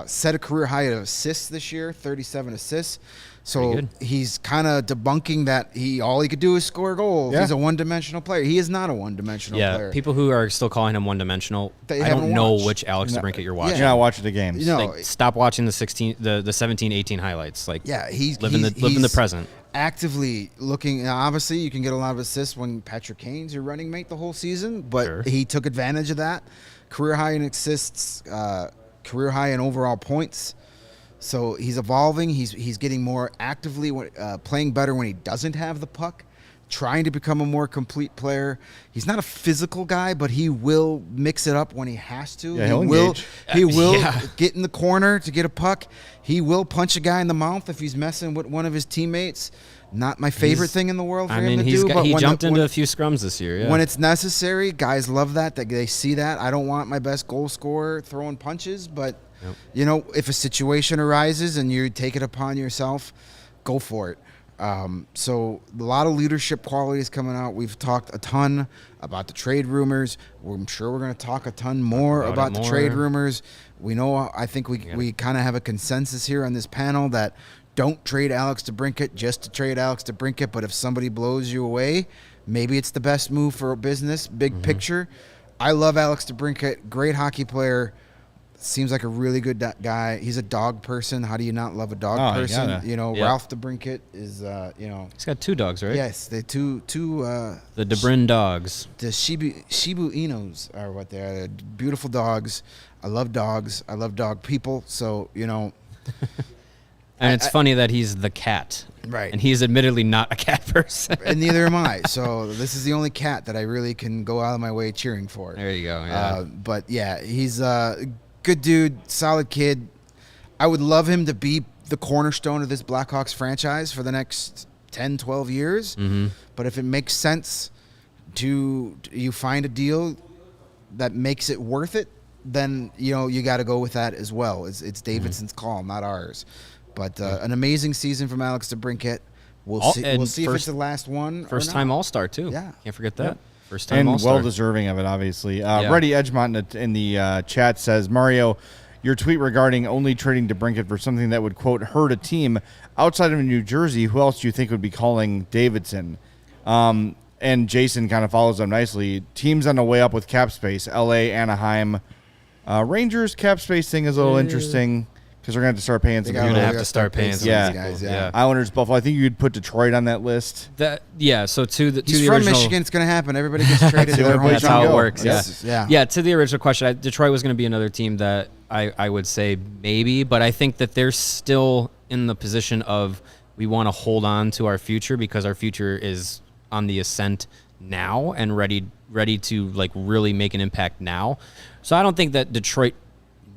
Set a career high of assists this year, 37 assists. So he's kind of debunking that all he could do is score goals. Yeah. He's a one-dimensional player. He is not a one-dimensional player. Yeah, people who are still calling him one-dimensional, They I don't haven't know watched. which Alex DeBrincat you're watching. You're not watching the games. Stop watching the 17-18 highlights. He's live in the present. Actively looking. Obviously, you can get a lot of assists when Patrick Kane's your running mate the whole season, but he took advantage of that. Career high in assists, career high in overall points. So he's evolving. He's getting more actively playing better when he doesn't have the puck, trying to become a more complete player. He's not a physical guy, but he will mix it up when he has to. Yeah, he'll engage. He will get in the corner to get a puck. He will punch a guy in the mouth if he's messing with one of his teammates. Not my favorite thing in the world for him to do. But he jumped into a few scrums this year. Yeah. When it's necessary, guys love that. They see that. I don't want my best goal scorer throwing punches, but if a situation arises and you take it upon yourself, go for it. So a lot of leadership qualities coming out. We've talked a ton about the trade rumors. I'm sure we're going to talk a ton more about the trade rumors. We know, I think we kind of have a consensus here on this panel that don't trade Alex DeBrincat just to trade Alex DeBrincat, but if somebody blows you away, maybe it's the best move for a business, big picture. I love Alex DeBrincat, great hockey player. Seems like a really good guy. He's a dog person. How do you not love a dog person? Ralph DeBrincat is, He's got 2 dogs, right? Yes, they two. The DeBrin dogs. The Shibu Inos are what they are. They're beautiful dogs. I love dogs. I love dog people. So And it's funny that he's the cat. Right. And he's admittedly not a cat person. And neither am I. So this is the only cat that I really can go out of my way cheering for. There you go. Yeah. But yeah, he's a good dude, solid kid. I would love him to be the cornerstone of this Blackhawks franchise for the next 10, 12 years. Mm-hmm. But if it makes sense to you find a deal that makes it worth it, then you got to go with that as well. It's Davidson's call, not ours. But an amazing season from Alex DeBrincat. We'll see if it's the last one. First time All-Star too. Yeah, can't forget that. Yep. First time and All-Star. well deserving of it, obviously. Reddy Edgemont in the chat says, Mario, your tweet regarding only trading DeBrincat for something that would, quote, hurt a team outside of New Jersey, who else do you think would be calling Davidson? And Jason kind of follows them nicely. Teams on the way up with cap space, L.A., Anaheim. Rangers cap space thing is a little interesting because they're going to have to start paying some You're gonna people. have to start paying some Yeah. guys. Yeah. Islanders, Buffalo. I think you'd put Detroit on that list. So to the He's from original, Michigan. It's going to happen. Everybody gets traded to the their only place That's how you it go. works. Yeah. To the original question, Detroit was going to be another team that I would say maybe, but I think that they're still in the position of we want to hold on to our future because our future is on the ascent now and ready to like really make an impact now. So I don't think that Detroit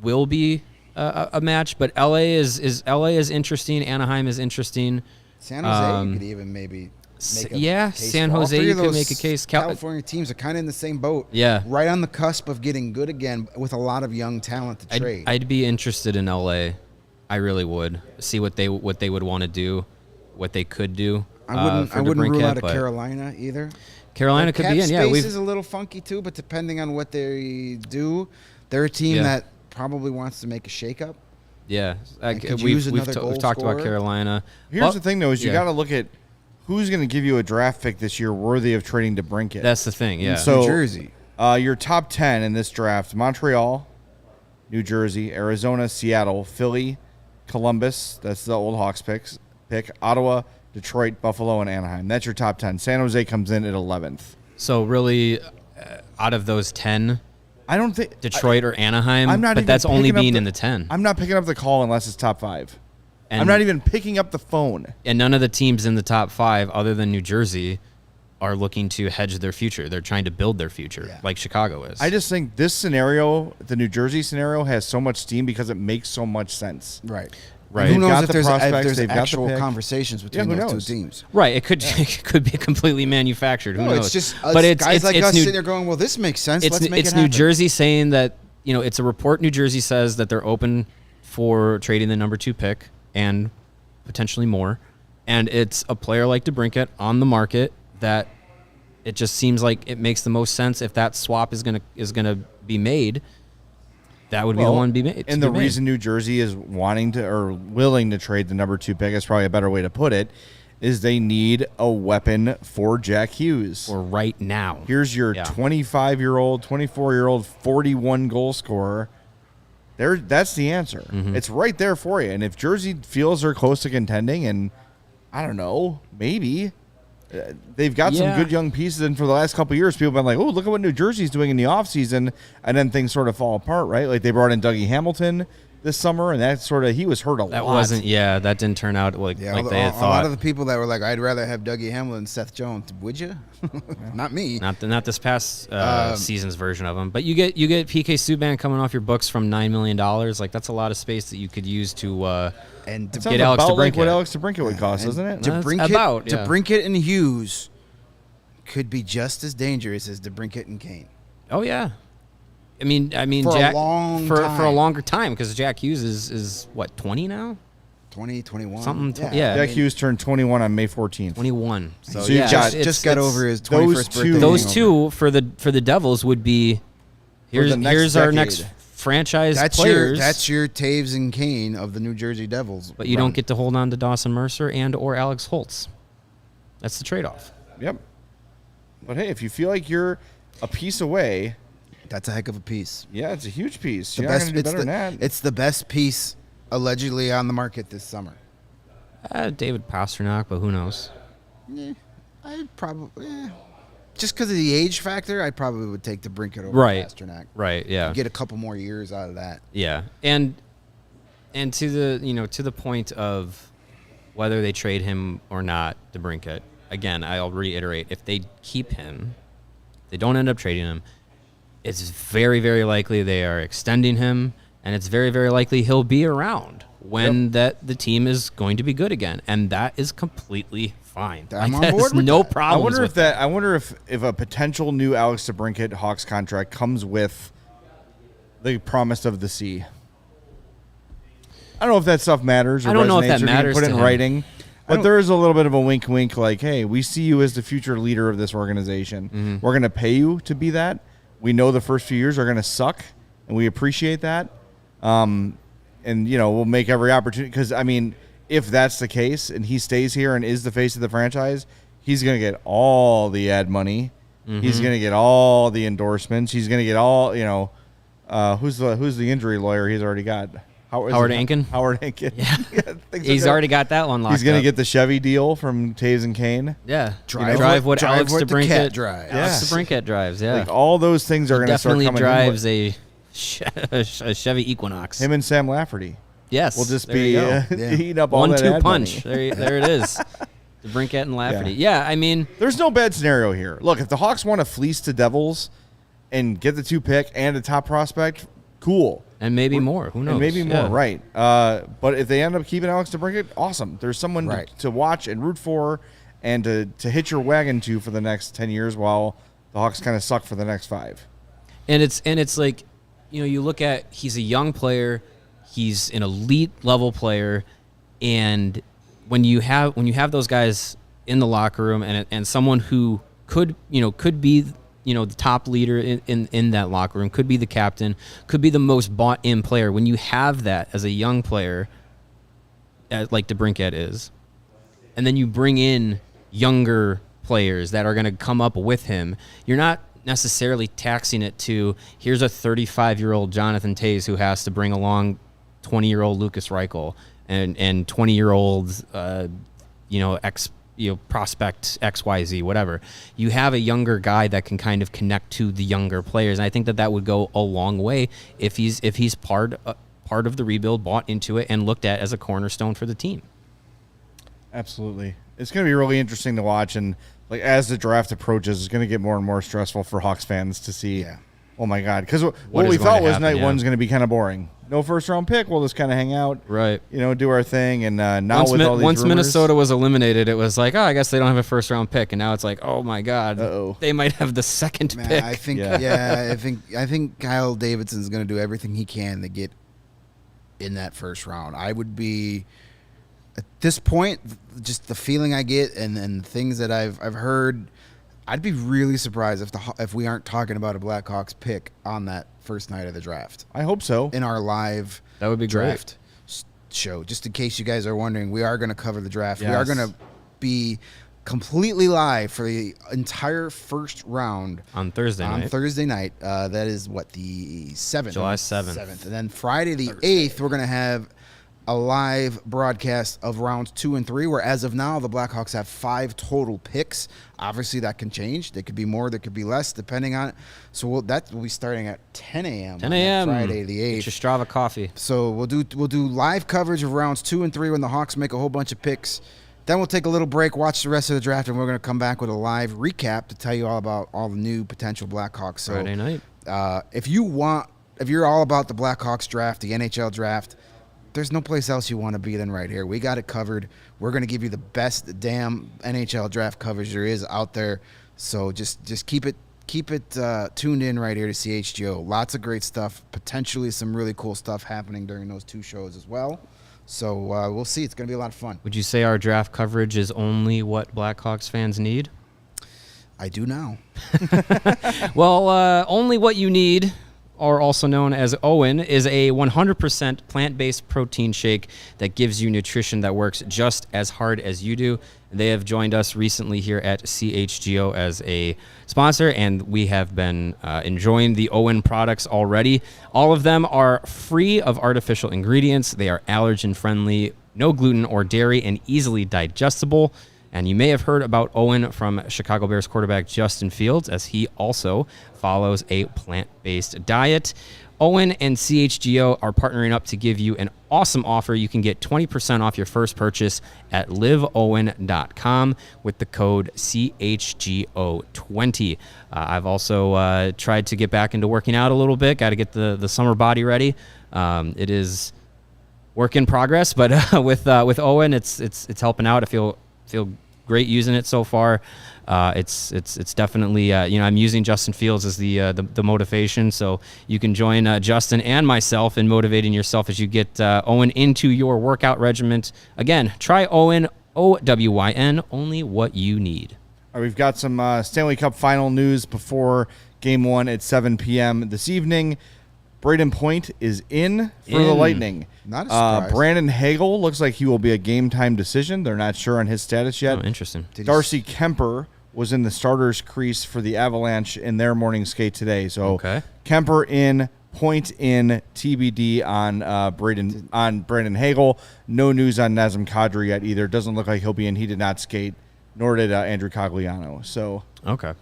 will be a match, but LA is interesting. Anaheim is interesting. San Jose, you could even maybe make a case San for. All Jose, three you of could those make a case. California teams are kind of in the same boat. Yeah. Right on the cusp of getting good again with a lot of young talent to trade. I'd be interested in LA. I really would see what they would want to do, what they could do. I for wouldn't rule DeBrincat, out of but Carolina either. Carolina could Cap be in. Yeah, space is a little funky too, but depending on what they do, they're a team Yeah. that probably wants to make a shakeup. yeah. could use We've another goal talked about scorer. Carolina. Here's Well, the thing, though, is you yeah. got to look at who's going to give you a draft pick this year worthy of trading DeBrincat. That's the thing. Yeah. So- New Jersey. Your top 10 in this draft: Montreal, New Jersey, Arizona, Seattle, Philly, Columbus. That's the old Hawks pick. Ottawa, Detroit, Buffalo, and Anaheim. That's your top 10. San Jose comes in at 11th. So really, out of those 10, I don't think Detroit or Anaheim, I'm not but even that's only picking up being the- in the 10. I'm not picking up the call unless it's top 5. And, I'm not even picking up the phone. and none of the teams in the top 5, other than New Jersey, are looking to hedge their future. They're trying to build their future, like Chicago is. I just think this scenario, the New Jersey scenario, has so much steam because it makes so much sense. Right. Right. And who They've knows got if the there's, prospects, they've got the actual pick. conversations between who those knows? two teams. Right. It could it could be completely manufactured. Who No, knows? it's just but it's guys like us New, sitting there going, well, this makes sense. Let's make it's it New happen. Jersey saying that, it's a report. New Jersey says that they're open for trading the number 2 pick and potentially more. And it's a player like DeBrincat on the market that it just seems like it makes the most sense if that swap is gonna be made. That would be the one to be made. And the reason New Jersey is wanting to or willing to trade the number 2 pick is probably a better way to put it, is they need a weapon for Jack Hughes. or right now. Here's your Yeah. 25-year-old, 24-year-old, 41 goal scorer. That's the answer. Mm-hmm. It's right there for you. And if Jersey feels they're close to contending, and I don't know, maybe they've got some Yeah. good young pieces. And for the last couple of years, people have been like, oh, look at what New Jersey's doing in the offseason. And then things sort of fall apart, right? Like they brought in Dougie Hamilton this summer, and that sort of, he was hurt a That lot. wasn't. Yeah, that didn't turn out like Yeah, they had a thought. lot of the people that were like, I'd rather have Dougie Hamilton and Seth Jones. Would you? Not me. Not this past season's version of him, but you get PK Subban coming off your books from $9 million. Like that's a lot of space that you could use to And It get sounds Alex about like what DeBrincat. Alex DeBrincat would cost, doesn't it? That's DeBrincat, about, yeah. DeBrincat and Hughes could be just as dangerous as DeBrincat and Kane. Oh yeah, I mean For a Jack long for a time. longer time because Jack Hughes is what 20 now, 20, 21. Something, yeah. Jack Hughes turned 21 on May 14th. 21. So, So you've yeah, got- Just got over his 21st those birthday. two- those hangover. two for the Devils would be here's the next here's our decade. next franchise That's players. your Taves and Kane of the New Jersey Devils. but you don't get to hold on to Dawson Mercer and or Alex Holtz. That's the trade-off. Yep. But hey, if you feel like you're a piece away, That's a heck of a piece. yeah, it's a huge piece. The You're best. not going to do It's better the, than that. it's the best piece allegedly on the market this summer. David Pasternak, but who knows? I probably just because of the age factor, I probably would take DeBrincat over Right. Pasternak. Right, yeah. Get a couple more years out of that. Yeah, and to the point of whether they trade him or not, DeBrincat. Again, I'll reiterate: if they keep him, they don't end up trading him. It's very, very likely they are extending him, and it's very, very likely he'll be around when the team is going to be good again, and that is completely fine. I'm on There's board with no that. problems with that. I wonder if a potential new Alex DeBrincat Hawks contract comes with the promise of the sea. I don't know if that stuff matters. Or I don't know if that resonates or being matters put to in him. writing. But there is a little bit of a wink, wink, like, hey, we see you as the future leader of this organization. Mm-hmm. We're going to pay you to be that. We know the first few years are going to suck, and we appreciate that. And, we'll make every opportunity. Because, I mean, if that's the case and he stays here and is the face of the franchise, he's going to get all the ad money. Mm-hmm. He's going to get all the endorsements. He's going to get all, who's the injury lawyer he's already got? Howard Ankin? Howard Ankin. Yeah. He's already got that one locked He's going to up. get the Chevy deal from Taves and Kane. Yeah. Drive what drive Alex what the DeBrincat cat drives. Alex DeBrincat drives, yeah. Like all those things are going to start Definitely coming. drives a Chevy Equinox. Him and Sam Lafferty. Yes. We'll just there be you go. eating up all that 1-2 ad punch. money. There it is. DeBrincat and Lafferty. Yeah, I mean, There's no bad scenario here. Look, if the Hawks want to fleece the Devils and get the 2 pick and a top prospect, cool. and maybe more. Who knows? And maybe more, Yeah. right. But if they end up keeping Alex DeBrincat, awesome. There's someone Right. to watch and root for and to hitch your wagon to for the next 10 years while the Hawks kind of suck for the next 5. And it's like, you look at, he's a young player, he's an elite level player, and when you have those guys in the locker room and someone who could be the top leader in that locker room, could be the captain, could be the most bought in player. When you have that as a young player, like DeBrincat is, and then you bring in younger players that are going to come up with him, you're not necessarily taxing it to, here's a 35-year-old Jonathan Toews who has to bring along 20-year-old Lucas Reichel and 20-year-old prospect XYZ, whatever. You have a younger guy that can kind of connect to the younger players, and I think that would go a long way if he's part of the rebuild, bought into it, and looked at as a cornerstone for the team. Absolutely. It's going to be really interesting to watch, and like as the draft approaches, it's going to get more and more stressful for Hawks fans to see. Yeah. Oh my God! Because what What we is going thought to was happen, night yeah. one's going to be kind of boring. No first round pick. We'll just kind of hang out, Right. do our thing. And now with all these Once rumors, Minnesota was eliminated, it was like, oh, I guess they don't have a first round pick, and now it's like, oh my God, Uh-oh. they might have the second Man, pick. I think Yeah. I think Kyle Davidson's going to do everything he can to get in that first round. I would be at this point, just the feeling I get and things that I've heard, I'd be really surprised if we aren't talking about a Blackhawks pick on that first night of the draft I hope so. in our live That would be great. draft show. Just in case you guys are wondering, we are going to cover the draft. We are Yes. going to be completely live for the entire first round on Thursday on night. Thursday night. That is the 7th. July 7th. And then Friday the 8th, we're going to have a live broadcast of rounds 2 and 3, where as of now, the Blackhawks have 5 total picks. Obviously, that can change. There could be more, there could be less, depending on it. So that will be starting at 10 a.m. 10 on a.m. Friday the Get 8th. your Strava coffee. So we'll do live coverage of rounds 2 and 3 when the Hawks make a whole bunch of picks. Then we'll take a little break, watch the rest of the draft, and we're going to come back with a live recap to tell you all about all the new potential Blackhawks. So Friday night. if you're all about the Blackhawks draft, the NHL draft, there's no place else you want to be than right here. We got it covered. We're going to give you the best damn NHL draft coverage there is out there. So just keep it tuned in right here to CHGO. Lots of great stuff. Potentially some really cool stuff happening during those 2 shows as well. So we'll see. It's going to be a lot of fun. Would you say our draft coverage is only what Blackhawks fans need? I do now. Well, only what you need, or also known as Owen, is a 100% plant-based protein shake that gives you nutrition that works just as hard as you do. They have joined us recently here at CHGO as a sponsor, and we have been enjoying the Owen products already. All of them are free of artificial ingredients. They are allergen-friendly, no gluten or dairy, and easily digestible. And you may have heard about Owen from Chicago Bears quarterback Justin Fields, as he also follows a plant-based diet. Owen and CHGO are partnering up to give you an awesome offer. You can get 20% off your first purchase at liveowen.com with the code CHGO20. I've also tried to get back into working out a little bit. Got to get the summer body ready. It is work in progress. But with Owen, it's helping out. I feel great using it so far. It's definitely I'm using Justin Fields as the motivation. So you can join Justin and myself in motivating yourself as you get Owen into your workout regimen. Again, try Owen, OWYN, only what you need. All right, we've got some Stanley Cup final news before Game 1 at 7 p.m. this evening. Braden Point is in for the Lightning. Not a surprise. Brandon Hegel looks like he will be a game-time decision. They're not sure on his status yet. Oh, interesting. Darcy Kemper was in the starters crease for the Avalanche in their morning skate today. So Okay. Kemper in, Point in, TBD on Brandon Hegel. No news on Nazem Kadri yet either. Doesn't look like he'll be in. He did not skate, nor did Andrew Cogliano. So Okay.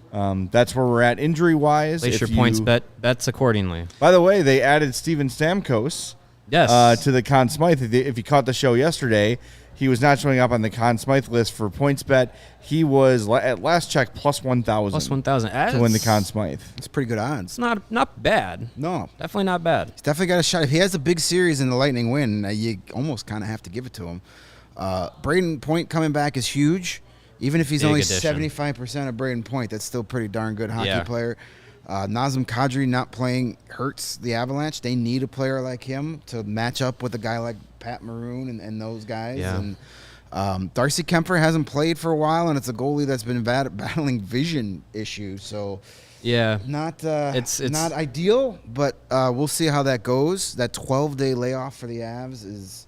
that's where we're at injury-wise. Place your points bets accordingly. By the way, they added Steven Stamkos to the Conn Smythe. If you caught the show yesterday, he was not showing up on the Conn Smythe list for points bet. He was, at last check, plus 1,000. Plus 1,000. To win the Conn Smythe. It's pretty good odds. It's not bad. No. Definitely not bad. He's definitely got a shot. If he has a big series and the Lightning win, you almost kind of have to give it to him. Braden Point coming back is huge. Even if he's Big only addition. 75% of Braden Point, that's still pretty darn good hockey Yeah. player. Nazem Kadri not playing hurts the Avalanche. They need a player like him to match up with a guy like Pat Maroon and those guys. Yeah. And Darcy Kemper hasn't played for a while, and it's a goalie that's been battling vision issues. So Yeah. not It's not ideal, but we'll see how that goes. That 12-day layoff for the Avs is.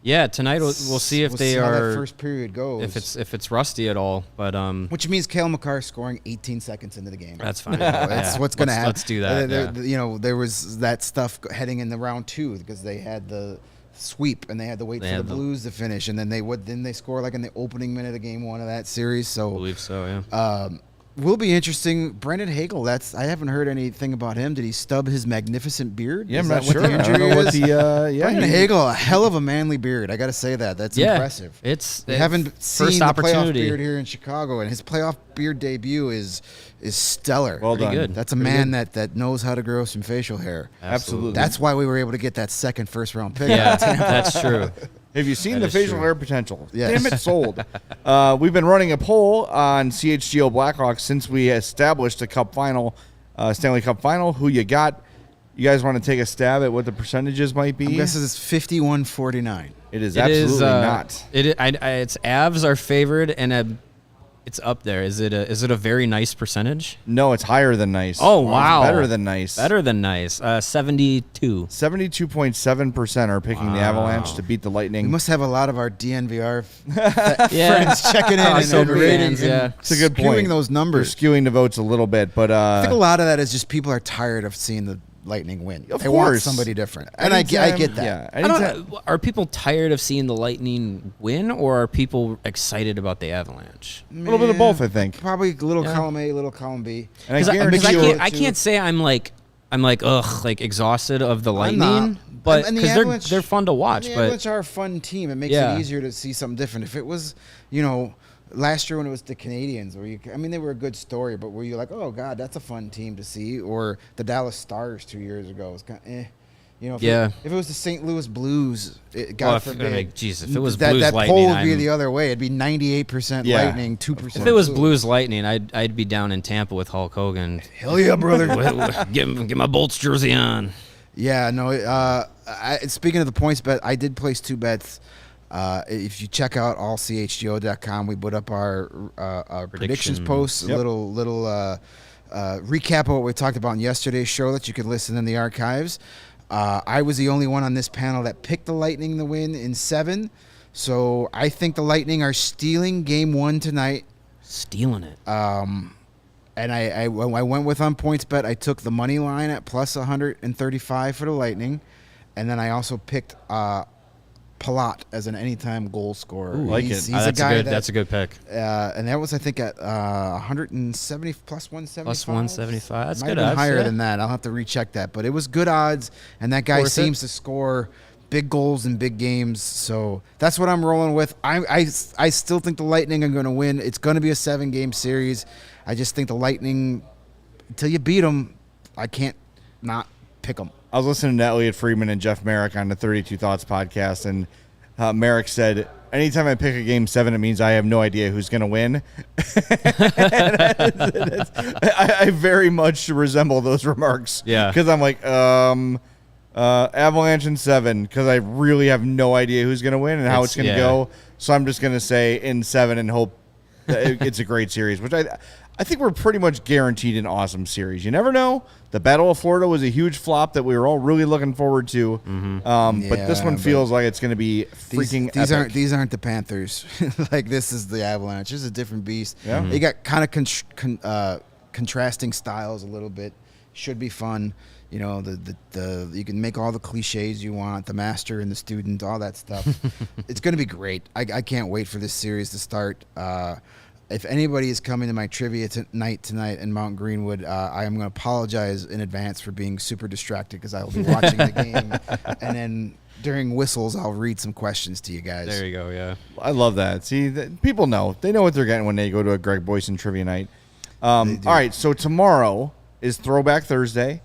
Yeah, tonight we'll see if they how are that first period goes. if it's rusty at all. But Which means Cale Makar scoring 18 seconds into the game. that's fine. That's what's going to happen. Let's do that. There was that stuff heading in the round 2 because they had the sweep and they had to wait for the Blues to finish, and then they score like in the opening minute of Game 1 of that series. I So believe so. Yeah. will be interesting. Brendan Hagel, I haven't heard anything about him. Did he stub his magnificent beard? Yeah, Is I'm not that what sure. the I don't injury know what is? the Brendan Hagel, a hell of a manly beard. I got to say that. That's Yeah, impressive. we haven't seen first the playoff opportunity. beard here in Chicago, and his playoff beard debut is stellar. Well Pretty done. good. That's a man that knows how to grow some facial hair. Absolutely. That's why we were able to get that second first-round pick. Yeah, that's true. Have you seen That the is facial true. hair potential? Yes. Damn it, sold. We've been running a poll on CHGO Blackhawks since we established a Cup final, Stanley Cup final. Who you got? You guys want to take a stab at what the percentages might be? I'm guessing it's 51-49. It is absolutely not. It's Avs are favored, and it's up there. Is it a very nice percentage? No, it's higher than nice. Oh, It's wow. better than nice. Better than nice. 72. 72.7% are picking the Avalanche to beat the We Lightning. must have a lot of our DNVR Yeah. friends checking in and, So and rating fans, yeah. and It's a good skewing point. those We're numbers. skewing the votes a little bit, but I think a lot of that is just people are tired of seeing the Lightning win. Of They want course. somebody different, and I get that. Yeah, I don't anytime- know, are people tired of seeing the Lightning win, or are people excited about the Avalanche? a little bit of both, I think. Probably a little Yeah. column A, little column B. And I Because guarantee you, I can't say I'm like exhausted of the I'm Lightning, not. but And the because Avalanche- they're fun to watch. The But Avalanche are a fun team. It makes Yeah. it easier to see something different. If it was, last year when it was the Canadians, they were a good story, but were you like, oh god, that's a fun team to see? Or the Dallas Stars 2 years ago, it was kind of, if it was the St. Louis Blues, well, if it was that Blues that Lightning, poll would be I'm- the other way. It'd be 98% Yeah. Lightning, 2%. if it was Blues Lightning, I'd be down in Tampa with Hulk Hogan. hell yeah, brother. Get my Bolts jersey on. Yeah, no. Speaking of the points bet, I did place 2 bets. If you check out allchgo.com, we put up our predictions Prediction. posts, Yep. a little recap of what we talked about in yesterday's show that you could listen in the archives. I was the only one on this panel that picked the Lightning to win in 7. So I think the Lightning are stealing Game 1 tonight. Stealing it. And I went with on points bet. I took the money line at plus 135 for the Lightning. And then I also picked Palat as an anytime goal scorer. like He's it. a That's guy that's a good pick. and that was, I think, at 170 plus 175. Plus 175. That's Might good have been odds, higher yeah. than that. I'll have to recheck that. But it was good odds, and that guy Worth it. seems to score big goals in big games. So that's what I'm rolling with. I still think the Lightning are going to win. It's going to be a 7-game series. I just think the Lightning, until you beat them, I can't not pick 'em. I was listening to Elliot Friedman and Jeff Merrick on the 32 Thoughts podcast, and Merrick said, anytime I pick a game 7, it means I have no idea who's going to win. I very much resemble those remarks. Yeah. Because I'm like, Avalanche in 7, because I really have no idea who's going to win and how it's going to go. So I'm just going to say in 7 and hope that it's a great series, which I think we're pretty much guaranteed an awesome series. You never know. The Battle of Florida was a huge flop that we were all really looking forward to. But this one feels like it's going to be freaking epic. These aren't the Panthers. Like, this is the Avalanche. This is a different beast. Yeah. They got kind of contrasting styles a little bit. Should be fun. You know, the you can make all the cliches you want, the master and the student, all that stuff. It's going to be great. I can't wait for this series to start. If anybody is coming to my trivia night tonight in Mount Greenwood, I am going to apologize in advance for being super distracted because I will be watching the game. And then during whistles, I'll read some questions to you guys. There you go, yeah. I love that. See, people know. They know what they're getting when they go to a Greg Boyson trivia night. All right, so tomorrow is Throwback Thursday,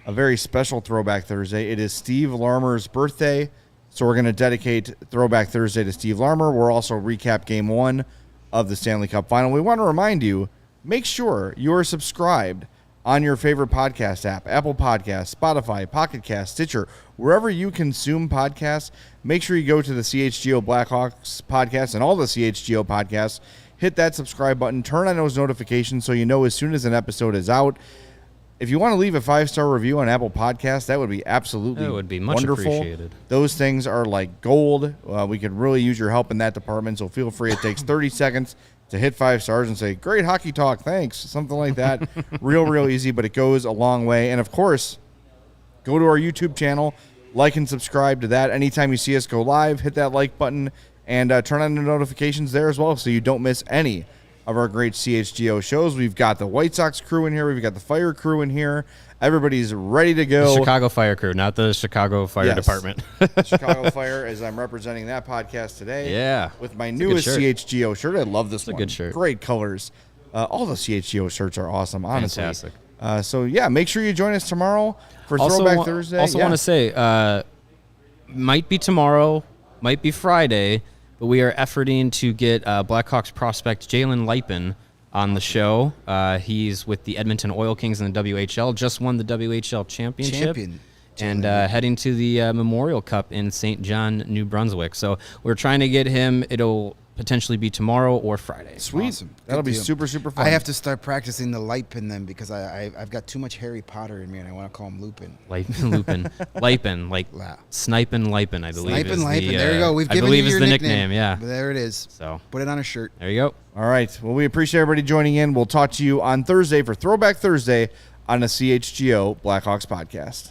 a very special Throwback Thursday. It is Steve Larmer's birthday, so we're going to dedicate Throwback Thursday to Steve Larmer. We'll also recap Game 1 of the Stanley Cup Final. We want to remind you, make sure you are subscribed on your favorite podcast app, Apple Podcasts, Spotify, Pocket Cast, Stitcher, wherever you consume podcasts. Make sure you go to the CHGO Blackhawks Podcast and all the CHGO podcasts. Hit that subscribe button. Turn on those notifications so you know as soon as an episode is out. If you want to leave a 5-star review on Apple Podcasts, that would be absolutely That would be much wonderful. appreciated. Those things are like gold. We could really use your help in that department, so feel free. It takes 30 seconds to hit 5 stars and say, great hockey talk, thanks, something like that. real easy, but it goes a long way. And, of course, go to our YouTube channel, like and subscribe to that. Anytime you see us go live, hit that like button and turn on the notifications there as well so you don't miss any of our great CHGO shows. We've got the White Sox crew in here. We've got the Fire crew in here. Everybody's ready to go. The Chicago Fire crew, not the Chicago Fire Department. Chicago Fire, as I'm representing that podcast today. Yeah. With my It's a good newest shirt. CHGO shirt. I love this a one. good shirt. Great colors. All the CHGO shirts are awesome, honestly. Fantastic. So, yeah, make sure you join us tomorrow for Throwback Thursday. Also want to say, might be tomorrow, might be Friday, but we are efforting to get Blackhawks prospect Jalen Lipin on the show. He's with the Edmonton Oil Kings in the WHL, just won the WHL championship. And heading to the Memorial Cup in St. John, New Brunswick. So we're trying to get him. It'll potentially be tomorrow or Friday. Sweet. Awesome. That'll Good be deal. super fun. I have to start practicing the Lipin then because I've got too much Harry Potter in me and I want to call him Lupin. Lupin, like La. Snipin' Lipin, I believe. Snipin' is Lipin. the, There you go. We've I given believe you is your the nickname. Yeah. But there it is. So put it on a shirt. there you go. All right. Well, we appreciate everybody joining in. We'll talk to you on Thursday for Throwback Thursday on the CHGO Blackhawks podcast.